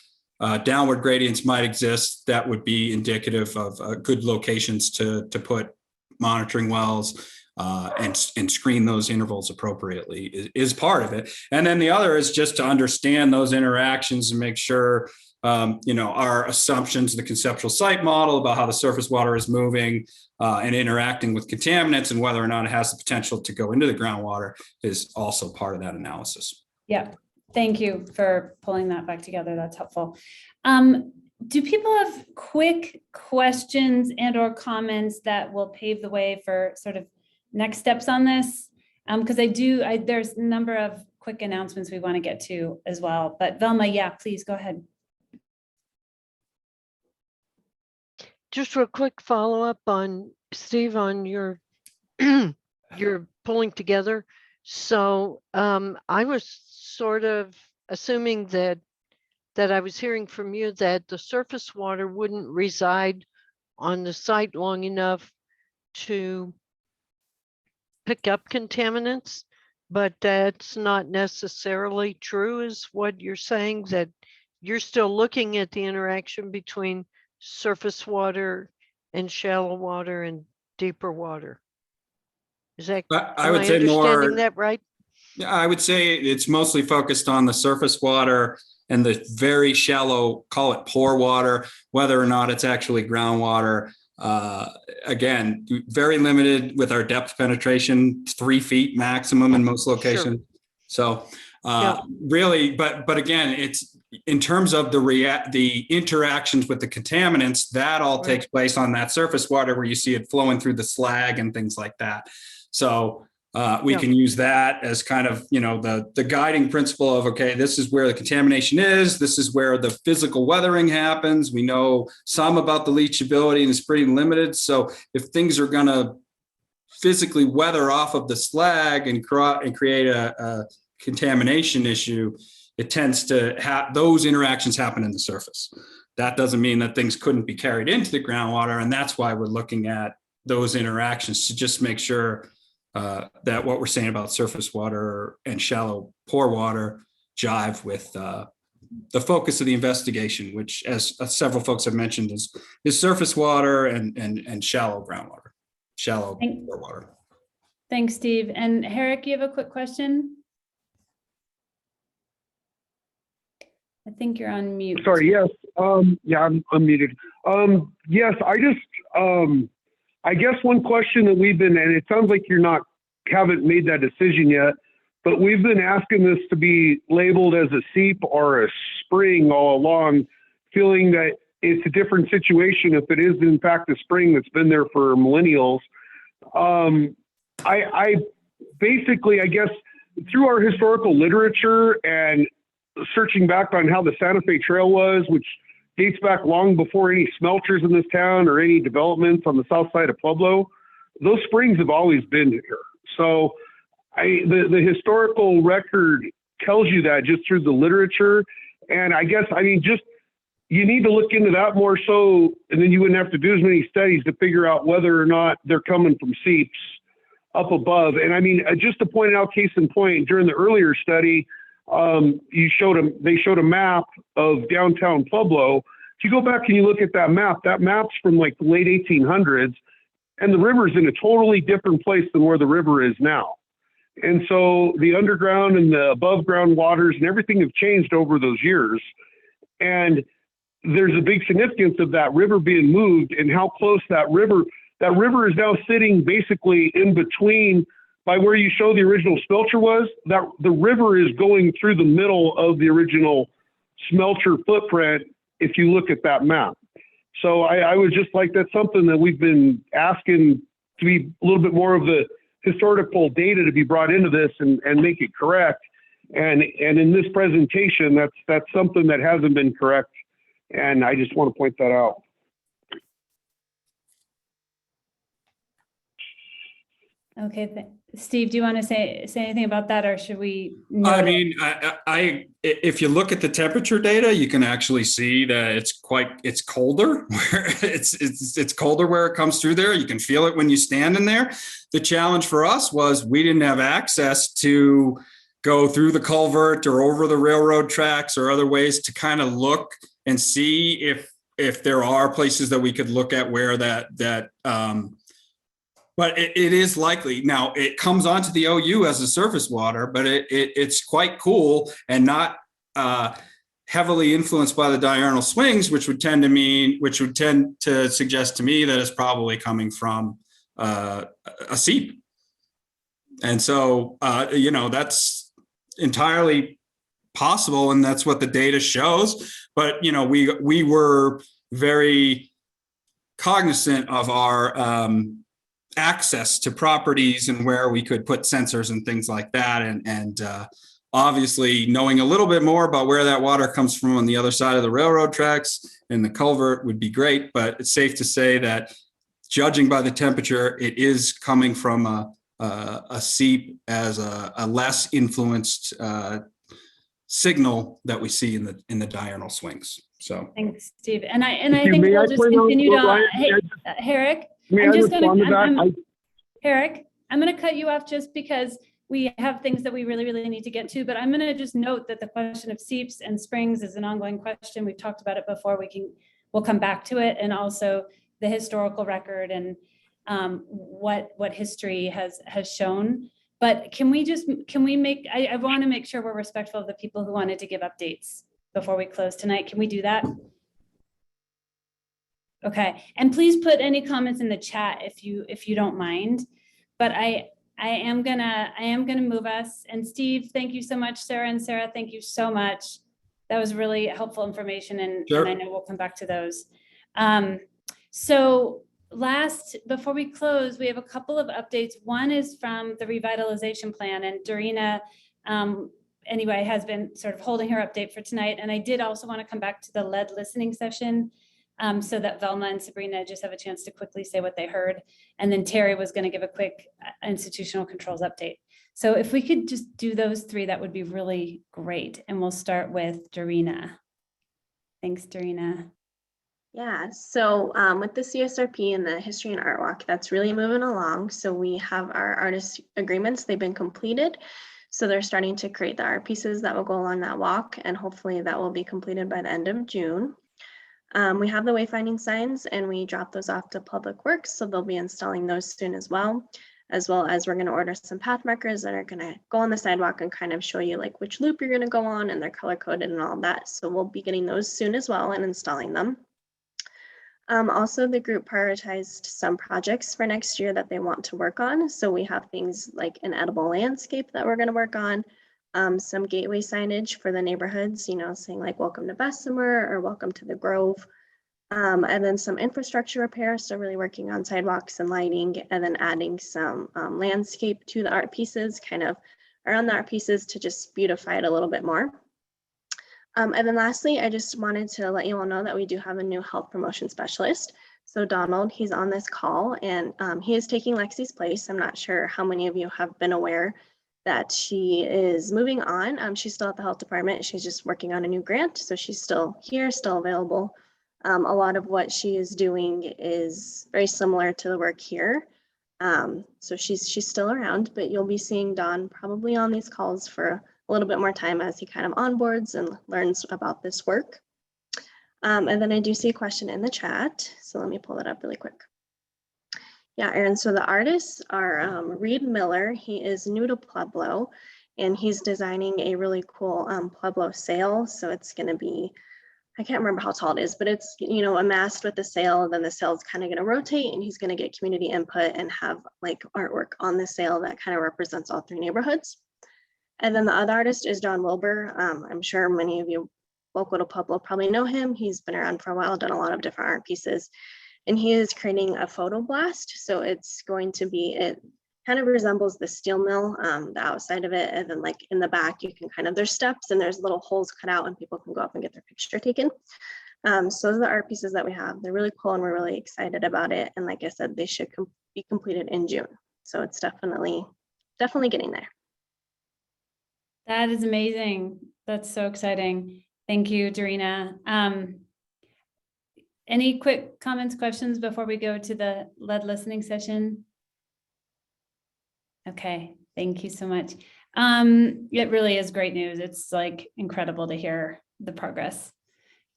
downward gradients might exist that would be indicative of good locations to put monitoring wells and screen those intervals appropriately is part of it. And then the other is just to understand those interactions and make sure, you know, our assumptions, the conceptual site model about how the surface water is moving and interacting with contaminants and whether or not it has the potential to go into the groundwater is also part of that analysis. Yeah, thank you for pulling that back together. That's helpful. Do people have quick questions and or comments that will pave the way for sort of next steps on this? Because there's a number of quick announcements we want to get to as well. But Velma, yeah, please go ahead. Just for a quick follow-up on Steve, on your your pulling together. So I was sort of assuming that I was hearing from you that the surface water wouldn't reside on the site long enough to pick up contaminants, but that's not necessarily true, is what you're saying, that you're still looking at the interaction between surface water and shallow water and deeper water. Is that, I would say understanding more, that right? I would say it's mostly focused on the surface water and the very shallow, call it pore water, whether or not it's actually groundwater. Again, very limited with our depth penetration, 3 feet maximum in most locations. Sure. So really, but again, it's in terms of the interactions with the contaminants, that all takes place on that surface water where you see it flowing through the slag and things like that. So we can use that as kind of, you know, the guiding principle of, okay, this is where the contamination is. This is where the physical weathering happens. We know some about the leachability and it's pretty limited. So if things are going to physically weather off of the slag and create a contamination issue, it tends to have those interactions happen in the surface. That doesn't mean that things couldn't be carried into the groundwater. And that's why we're looking at those interactions to just make sure that what we're saying about surface water and shallow pore water jive with the focus of the investigation, which, as several folks have mentioned, is surface water and shallow groundwater, shallow pore water. Thanks, Steve. And Herrick, you have a quick question? I think you're on mute. Sorry, yes. Yeah, I'm unmuted. Yes, I guess one question that we've been, and it sounds like haven't made that decision yet, but we've been asking this to be labeled as a seep or a spring all along, feeling that it's a different situation if it is in fact a spring that's been there for millennials. I basically, I guess, through our historical literature and searching back on how the Santa Fe Trail was, which dates back long before any smelters in this town or any developments on the south side of Pueblo, those springs have always been here. So the historical record tells you that just through the literature. And I guess, I mean, just, you need to look into that more so, and then you wouldn't have to do as many studies to figure out whether or not they're coming from seeps up above. And I mean, just to point out, case in point, during the earlier study, they showed a map of downtown Pueblo, if you go back and you look at that map's from like the late 1800s, and the river's in a totally different place than where the river is now. And so the underground and the above ground waters and everything have changed over those years. And there's a big significance of that river being moved and how close that river is now sitting basically in between, by where you show the original smelter was, that the river is going through the middle of the original smelter footprint if you look at that map. So I would just like, that's something that we've been asking to be a little bit more of the historical data to be brought into this and make it correct. And in this presentation, that's something that hasn't been correct. And I just want to point that out. Okay, Steve, do you want to say anything about that, or should we? I mean, if you look at the temperature data, you can actually see that it's colder. It's colder where it comes through there. You can feel it when you stand in there. The challenge for us was we didn't have access to go through the culvert or over the railroad tracks or other ways to kind of look and see if there are places that we could look at where but it is likely. Now, it comes onto the OU as a surface water, but it's quite cool and not heavily influenced by the diurnal swings, which would tend to suggest to me that it's probably coming from a seep. And so, that's entirely possible, and that's what the data shows. But, we were very cognizant of our access to properties and where we could put sensors and things like that. And obviously knowing a little bit more about where that water comes from on the other side of the railroad tracks and the culvert would be great, but it's safe to say that judging by the temperature, it is coming from a seep as a less influenced signal that we see in the diurnal swings. So thanks, Steve. And I think we'll just continue to, hey, Herrick, Herrick, I'm going to cut you off just because we have things that we really, really need to get to, but I'm going to just note that the question of seeps and springs is an ongoing question. We've talked about it before. We'll come back to it, and also the historical record and what history has shown. But I want to make sure we're respectful of the people who wanted to give updates before we close tonight. Can we do that? Okay, and please put any comments in the chat if you don't mind. But I am gonna move us. And Steve, thank you so much. Sarah and Sarah, thank you so much. That was really helpful information, and, sure. And I know we'll come back to those. So before we close, we have a couple of updates. One is from the revitalization plan, and Dorina anyway has been sort of holding her update for tonight. And I did also want to come back to the lead listening session, so that Velma and Sabrina just have a chance to quickly say what they heard. And then Terry was going to give a quick institutional controls update. So if we could just do those three, that would be really great. And we'll start with Dorina. Thanks, Dorina. Yeah, so with the CSRP and the history and art walk, that's really moving along. So we have our artist agreements, they've been completed. So they're starting to create the art pieces that will go along that walk, and hopefully that will be completed by the end of June. We have the wayfinding signs, and we drop those off to Public Works, so they'll be installing those soon as well as we're going to order some path markers that are going to go on the sidewalk and kind of show you like which loop you're going to go on, and they're color coded and all that. So we'll be getting those soon as well and installing them. Also, the group prioritized some projects for next year that they want to work on. So we have things like an edible landscape that we're going to work on, some gateway signage for the neighborhoods, saying like welcome to Bessemer or welcome to the Grove, and then some infrastructure repair. So really working on sidewalks and lighting, and then adding some landscape to the art pieces, kind of around the art pieces to just beautify it a little bit more. And then lastly, I just wanted to let you all know that we do have a new health promotion specialist. So Donald, he's on this call, and he is taking Lexi's place. I'm not sure how many of you have been aware that she is moving on. She's still at the health department. She's just working on a new grant. So she's still here, still available. A lot of what she is doing is very similar to the work here. So she's still around, but you'll be seeing Don probably on these calls for a little bit more time as he kind of onboards and learns about this work. And then I do see a question in the chat. So let me pull it up really quick. Yeah, Aaron, so the artists are Reed Miller. He is new to Pueblo, and he's designing a really cool Pueblo sail. So it's going to be, I can't remember how tall it is, but it's, you know, a mast with a sail, and then the sail is kind of going to rotate, and he's going to get community input and have like artwork on the sail that kind of represents all 3 neighborhoods. And then the other artist is John Wilbur. I'm sure many of you local to Pueblo probably know him. He's been around for a while, done a lot of different art pieces. And he is creating a photo blast. So it's going to be, it kind of resembles the steel mill, the outside of it. And then like in the back, you can kind of, there's steps and there's little holes cut out and people can go up and get their picture taken. So those are the art pieces that we have. They're really cool and we're really excited about it. And like I said, they should be completed in June. So it's definitely getting there. That is amazing. That's so exciting. Thank you, Dorina. Any quick comments, questions before we go to the lead listening session? Okay, thank you so much. It really is great news. It's like incredible to hear the progress.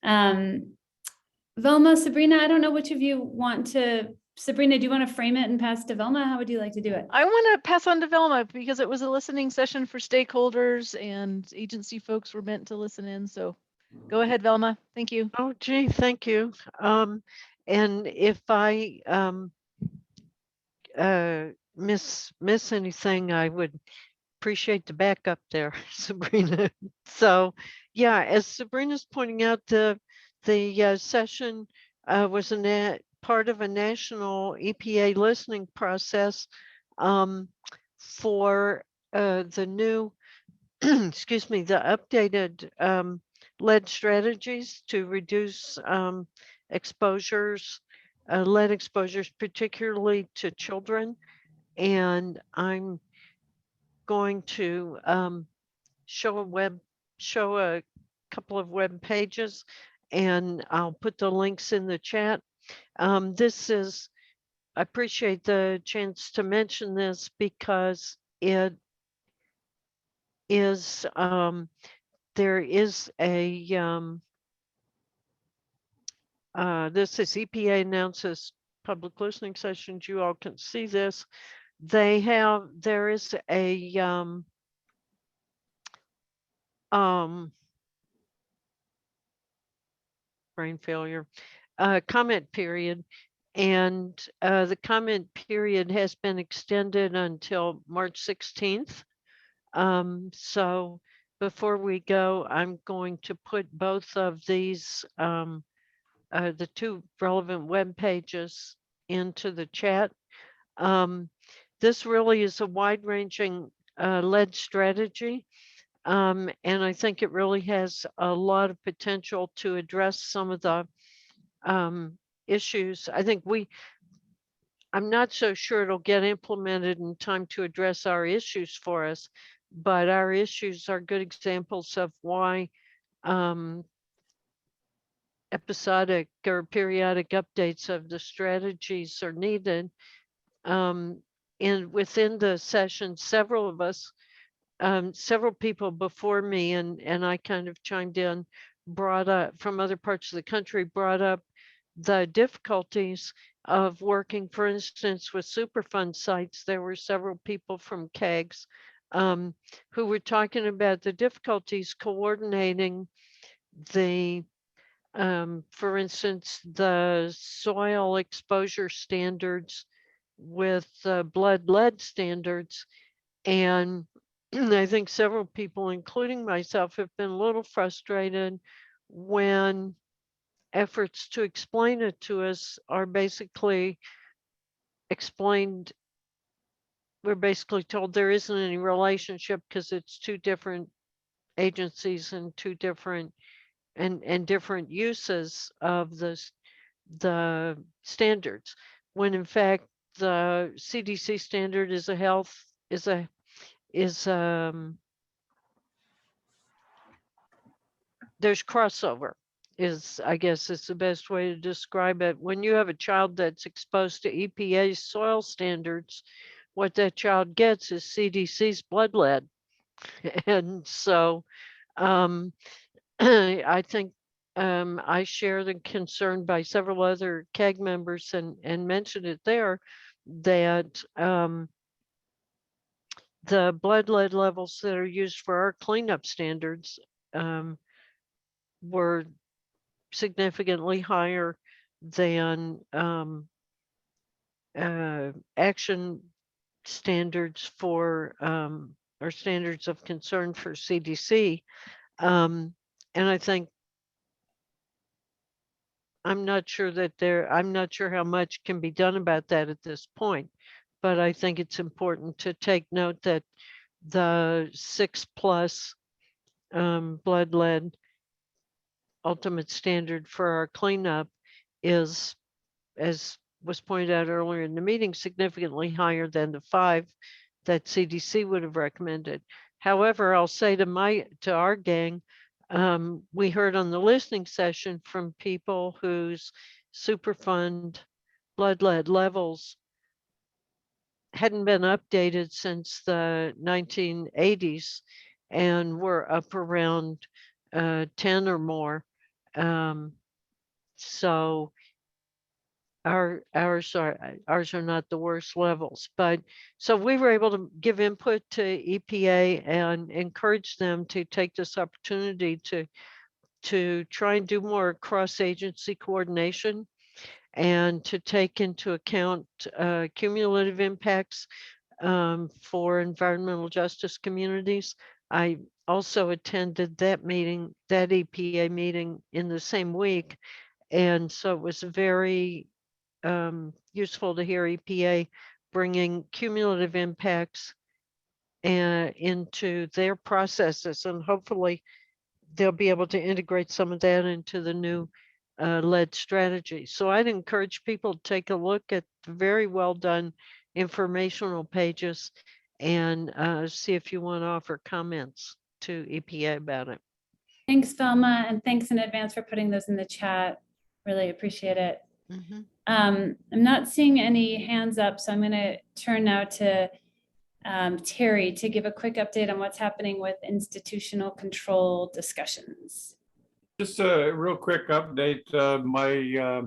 Velma, Sabrina, I don't know which of you want to, Sabrina, do you want to frame it and pass to Velma? How would you like to do it? I want to pass on to Velma because it was a listening session for stakeholders and agency folks were meant to listen in. So go ahead, Velma. Thank you. Oh, gee, thank you. And if I miss anything, I would appreciate the backup there, Sabrina. So, yeah, as Sabrina's pointing out, the session was part of a national EPA listening process for the new, excuse me, the updated lead strategies to reduce exposures, lead exposures, particularly to children. And I'm going to show a couple of web pages, and I'll put the links in the chat. I appreciate the chance to mention this because it is, there is a, this is EPA announces public listening sessions. You all can see this. There is a, brain failure, comment period. And the comment period has been extended until March 16th. So before we go, I'm going to put both of these, the 2 relevant web pages into the chat. This really is a wide-ranging lead strategy. And I think it really has a lot of potential to address some of the issues. I think I'm not so sure it'll get implemented in time to address our issues for us, but our issues are good examples of why episodic or periodic updates of the strategies are needed. And within the session, several of us, several people before me, and I kind of chimed in, brought up from other parts of the country, brought up the difficulties of working, for instance, with Superfund sites. There were several people from CAGs who were talking about the difficulties coordinating the, for instance, the soil exposure standards with blood lead standards. And I think several people, including myself, have been a little frustrated when efforts to explain it to us are basically explained. We're basically told there isn't any relationship because it's 2 different agencies and 2 different and different uses of the standards, when in fact the CDC standard is there's crossover, I guess is the best way to describe it. When you have a child that's exposed to EPA soil standards, what that child gets is CDC's blood lead. And so I think I share the concern by several other CAG members and mentioned it there that the blood lead levels that are used for our cleanup standards were significantly higher than action standards for or standards of concern for CDC. And I think I'm not sure how much can be done about that at this point, but I think it's important to take note that the 6+ blood lead ultimate standard for our cleanup is, as was pointed out earlier in the meeting, significantly higher than the 5 that CDC would have recommended. However, I'll say to our gang, we heard on the listening session from people whose Superfund blood lead levels hadn't been updated since the 1980s and were up around 10 or more. So ours are not the worst levels, but so we were able to give input to EPA and encourage them to take this opportunity to try and do more cross-agency coordination and to take into account cumulative impacts for environmental justice communities. I also attended that meeting, that EPA meeting in the same week. And so it was very useful to hear EPA bringing cumulative impacts into their processes, and hopefully they'll be able to integrate some of that into the new lead strategy. So I'd encourage people to take a look at the very well done informational pages and see if you want to offer comments to EPA about it. Thanks, Velma, and thanks in advance for putting those in the chat. Really appreciate it. I'm not seeing any hands up, so I'm going to turn now to Terry to give a quick update on what's happening with institutional control discussions. Just a real quick update. My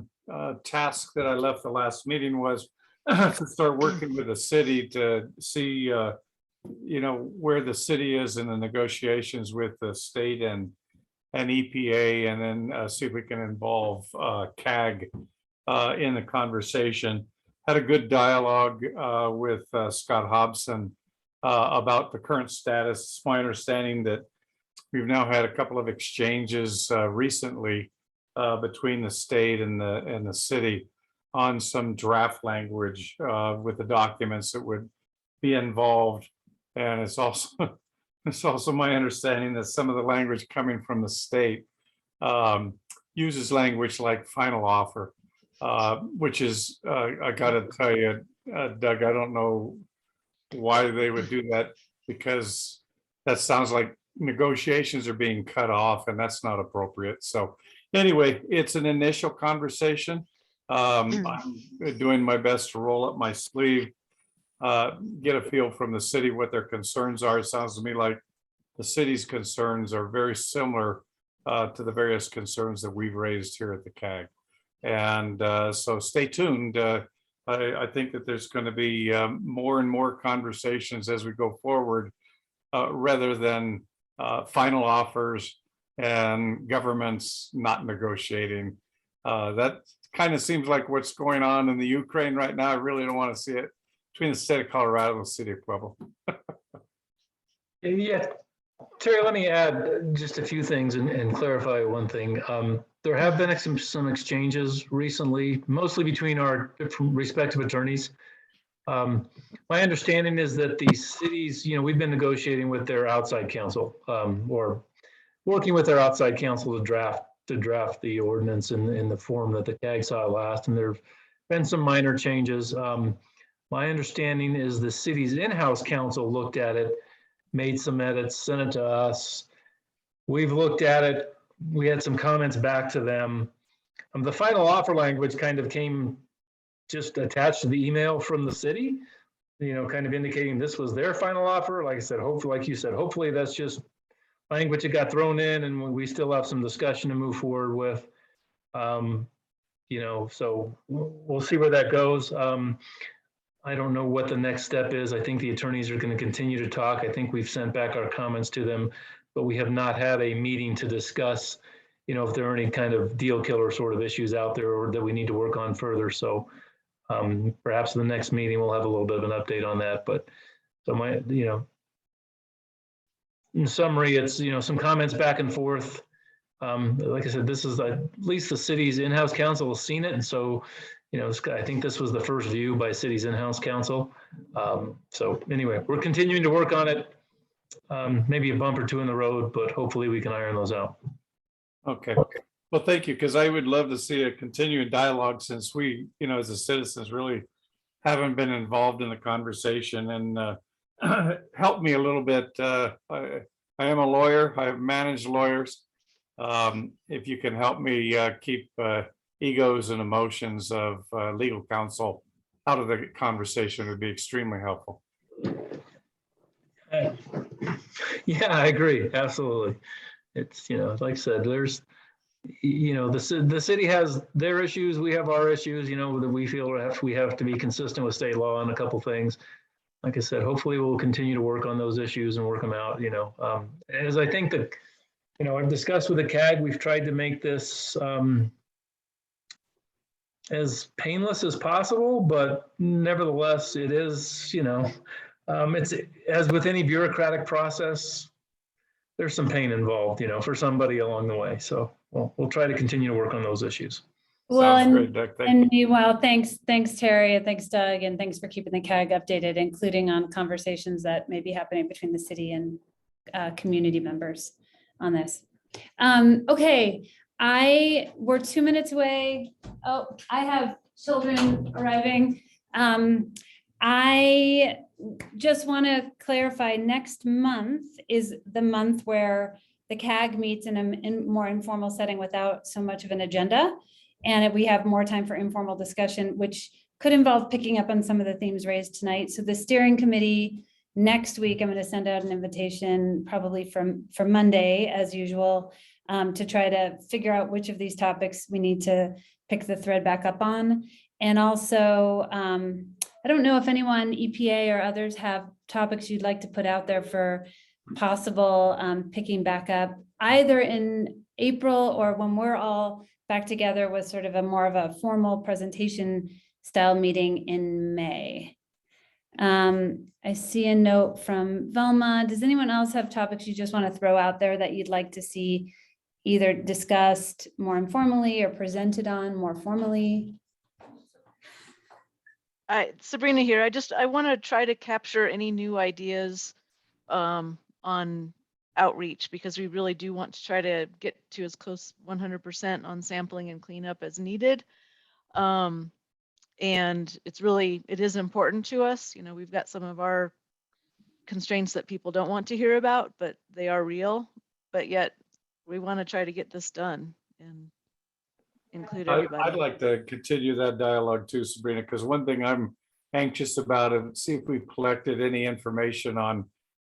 task that I left the last meeting was to start working with the city to see, where the city is in the negotiations with the state and EPA, and then see if we can involve CAG in the conversation. Had a good dialogue with Scott Hobson about the current status. It's my understanding that we've now had a couple of exchanges recently between the state and the city on some draft language with the documents that would be involved. And it's also my understanding that some of the language coming from the state uses language like final offer, which is, I gotta tell you, Doug, I don't know why they would do that, because that sounds like negotiations are being cut off, and that's not appropriate. So anyway, it's an initial conversation. I'm doing my best to roll up my sleeve, get a feel from the city what their concerns are. It sounds to me like the city's concerns are very similar to the various concerns that we've raised here at the CAG. And so stay tuned. I think that there's going to be more and more conversations as we go forward, rather than final offers and governments not negotiating. That kind of seems like what's going on in the Ukraine right now. I really don't want to see it between the state of Colorado and the city of Pueblo. Yeah, Terry, let me add just a few things and clarify one thing. There have been some exchanges recently, mostly between our respective attorneys. My understanding is that the cities, we've been negotiating with their outside counsel, or working with their outside counsel to draft the ordinance in the form that the CAG saw last, and there have been some minor changes. My understanding is the city's in-house counsel looked at it, made some edits, sent it to us. We've looked at it. We had some comments back to them. The final offer language kind of came just attached to the email from the city, kind of indicating this was their final offer. Like I said, hopefully, like you said, hopefully that's just language that got thrown in, and we still have some discussion to move forward with. So we'll see where that goes. I don't know what the next step is. I think the attorneys are going to continue to talk. I think we've sent back our comments to them, but we have not had a meeting to discuss, if there are any kind of deal killer sort of issues out there or that we need to work on further. So perhaps in the next meeting, we'll have a little bit of an update on that. But so in summary, it's, some comments back and forth. Like I said, this is at least the city's in-house counsel has seen it. And so, I think this was the first view by city's in-house counsel. So anyway, we're continuing to work on it. Maybe a bump or two in the road, but hopefully we can iron those out. Okay. Well, thank you, because I would love to see a continuing dialogue, since we, as a citizens, really haven't been involved in the conversation, and help me a little bit. I am a lawyer. I have managed lawyers. If you can help me keep egos and emotions of legal counsel out of the conversation, would be extremely helpful. Yeah, I agree. Absolutely. It's, like I said, there's, the city has their issues. We have our issues, that we feel we have to be consistent with state law on a couple things. Like I said, hopefully we'll continue to work on those issues and work them out, as I think that, I've discussed with the CAG, we've tried to make this as painless as possible, but nevertheless, it is, it's as with any bureaucratic process, there's some pain involved, for somebody along the way. So we'll try to continue to work on those issues. Well, Sounds great, Doug. Thank you. meanwhile, thanks Terry, and thanks Doug, and thanks for keeping the CAG updated, including on conversations that may be happening between the city and community members on this. Okay, we're 2 minutes away. Oh, I have children arriving. I just want to clarify, next month is the month where the CAG meets in a more informal setting without so much of an agenda. And we have more time for informal discussion, which could involve picking up on some of the themes raised tonight. So the steering committee next week, I'm going to send out an invitation probably for Monday, as usual, to try to figure out which of these topics we need to pick the thread back up on. And also, I don't know if anyone, EPA or others, have topics you'd like to put out there for possible picking back up, either in April or when we're all back together with sort of more of a formal presentation style meeting in May. I see a note from Velma. Does anyone else have topics you just want to throw out there that you'd like to see either discussed more informally or presented on more formally? Sabrina here. I want to try to capture any new ideas on outreach, because we really do want to try to get to as close 100% on sampling and cleanup as needed. And it is important to us. We've got some of our constraints that people don't want to hear about, but they are real. But yet we want to try to get this done and include everybody. I'd like to continue that dialogue too, Sabrina, because one thing I'm anxious about is see if we've collected any information on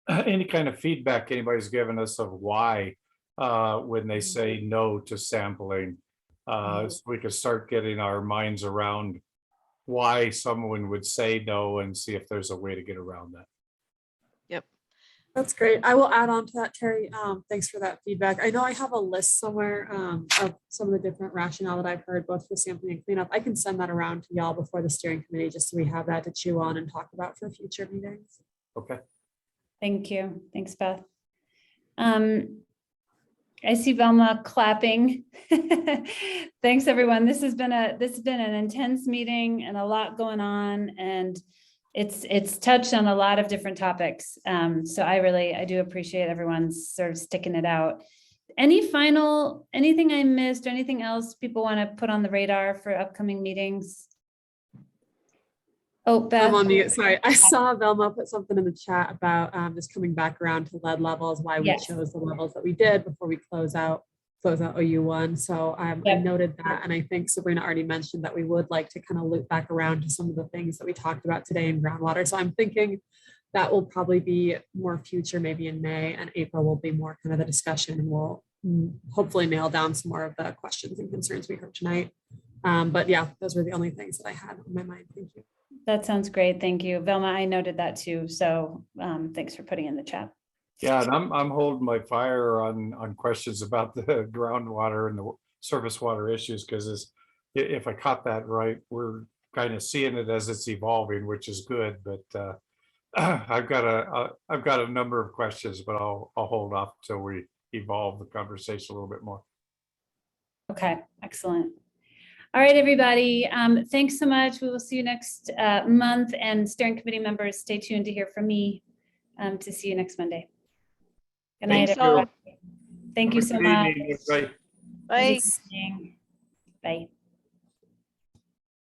any kind of feedback anybody's given us of why when they say no to sampling. So we could start getting our minds around why someone would say no and see if there's a way to get around that. Yep. That's great. I will add on to that, Terry. Thanks for that feedback. I know I have a list somewhere of some of the different rationale that I've heard, both for sampling and cleanup. I can send that around to y'all before the steering committee, just so we have that to chew on and talk about for future meetings. Okay. Thank you. Thanks, Beth. I see Velma clapping. Thanks, everyone. This has been an intense meeting and a lot going on, and it's touched on a lot of different topics. So I do appreciate everyone sort of sticking it out. Anything I missed or anything else people want to put on the radar for upcoming meetings? Oh, Beth. I'm on mute. Sorry. I saw Velma put something in the chat about just coming back around to lead levels, why we chose the levels that we did before we close out OU1. So I noted that. And I think Sabrina already mentioned that we would like to kind of loop back around to some of the things that we talked about today in groundwater. So I'm thinking that will probably be more future, maybe in May, and April will be more kind of the discussion, and we'll hopefully nail down some more of the questions and concerns we heard tonight. But yeah, those were the only things that I had on my mind. Thank you. That sounds great. Thank you. Velma, I noted that too. So thanks for putting in the chat. Yeah, and I'm holding my fire on questions about the groundwater and the surface water issues, because if I caught that right, we're kind of seeing it as it's evolving, which is good. But I've got a number of questions, but I'll hold off till we evolve the conversation a little bit more. Okay, excellent. All right, everybody. Thanks so much. We will see you next month, and steering committee members, stay tuned to hear from me to see you next Monday. Good night, Thanks all. everybody. Thank you so Good much. evening, everybody. Bye. Bye.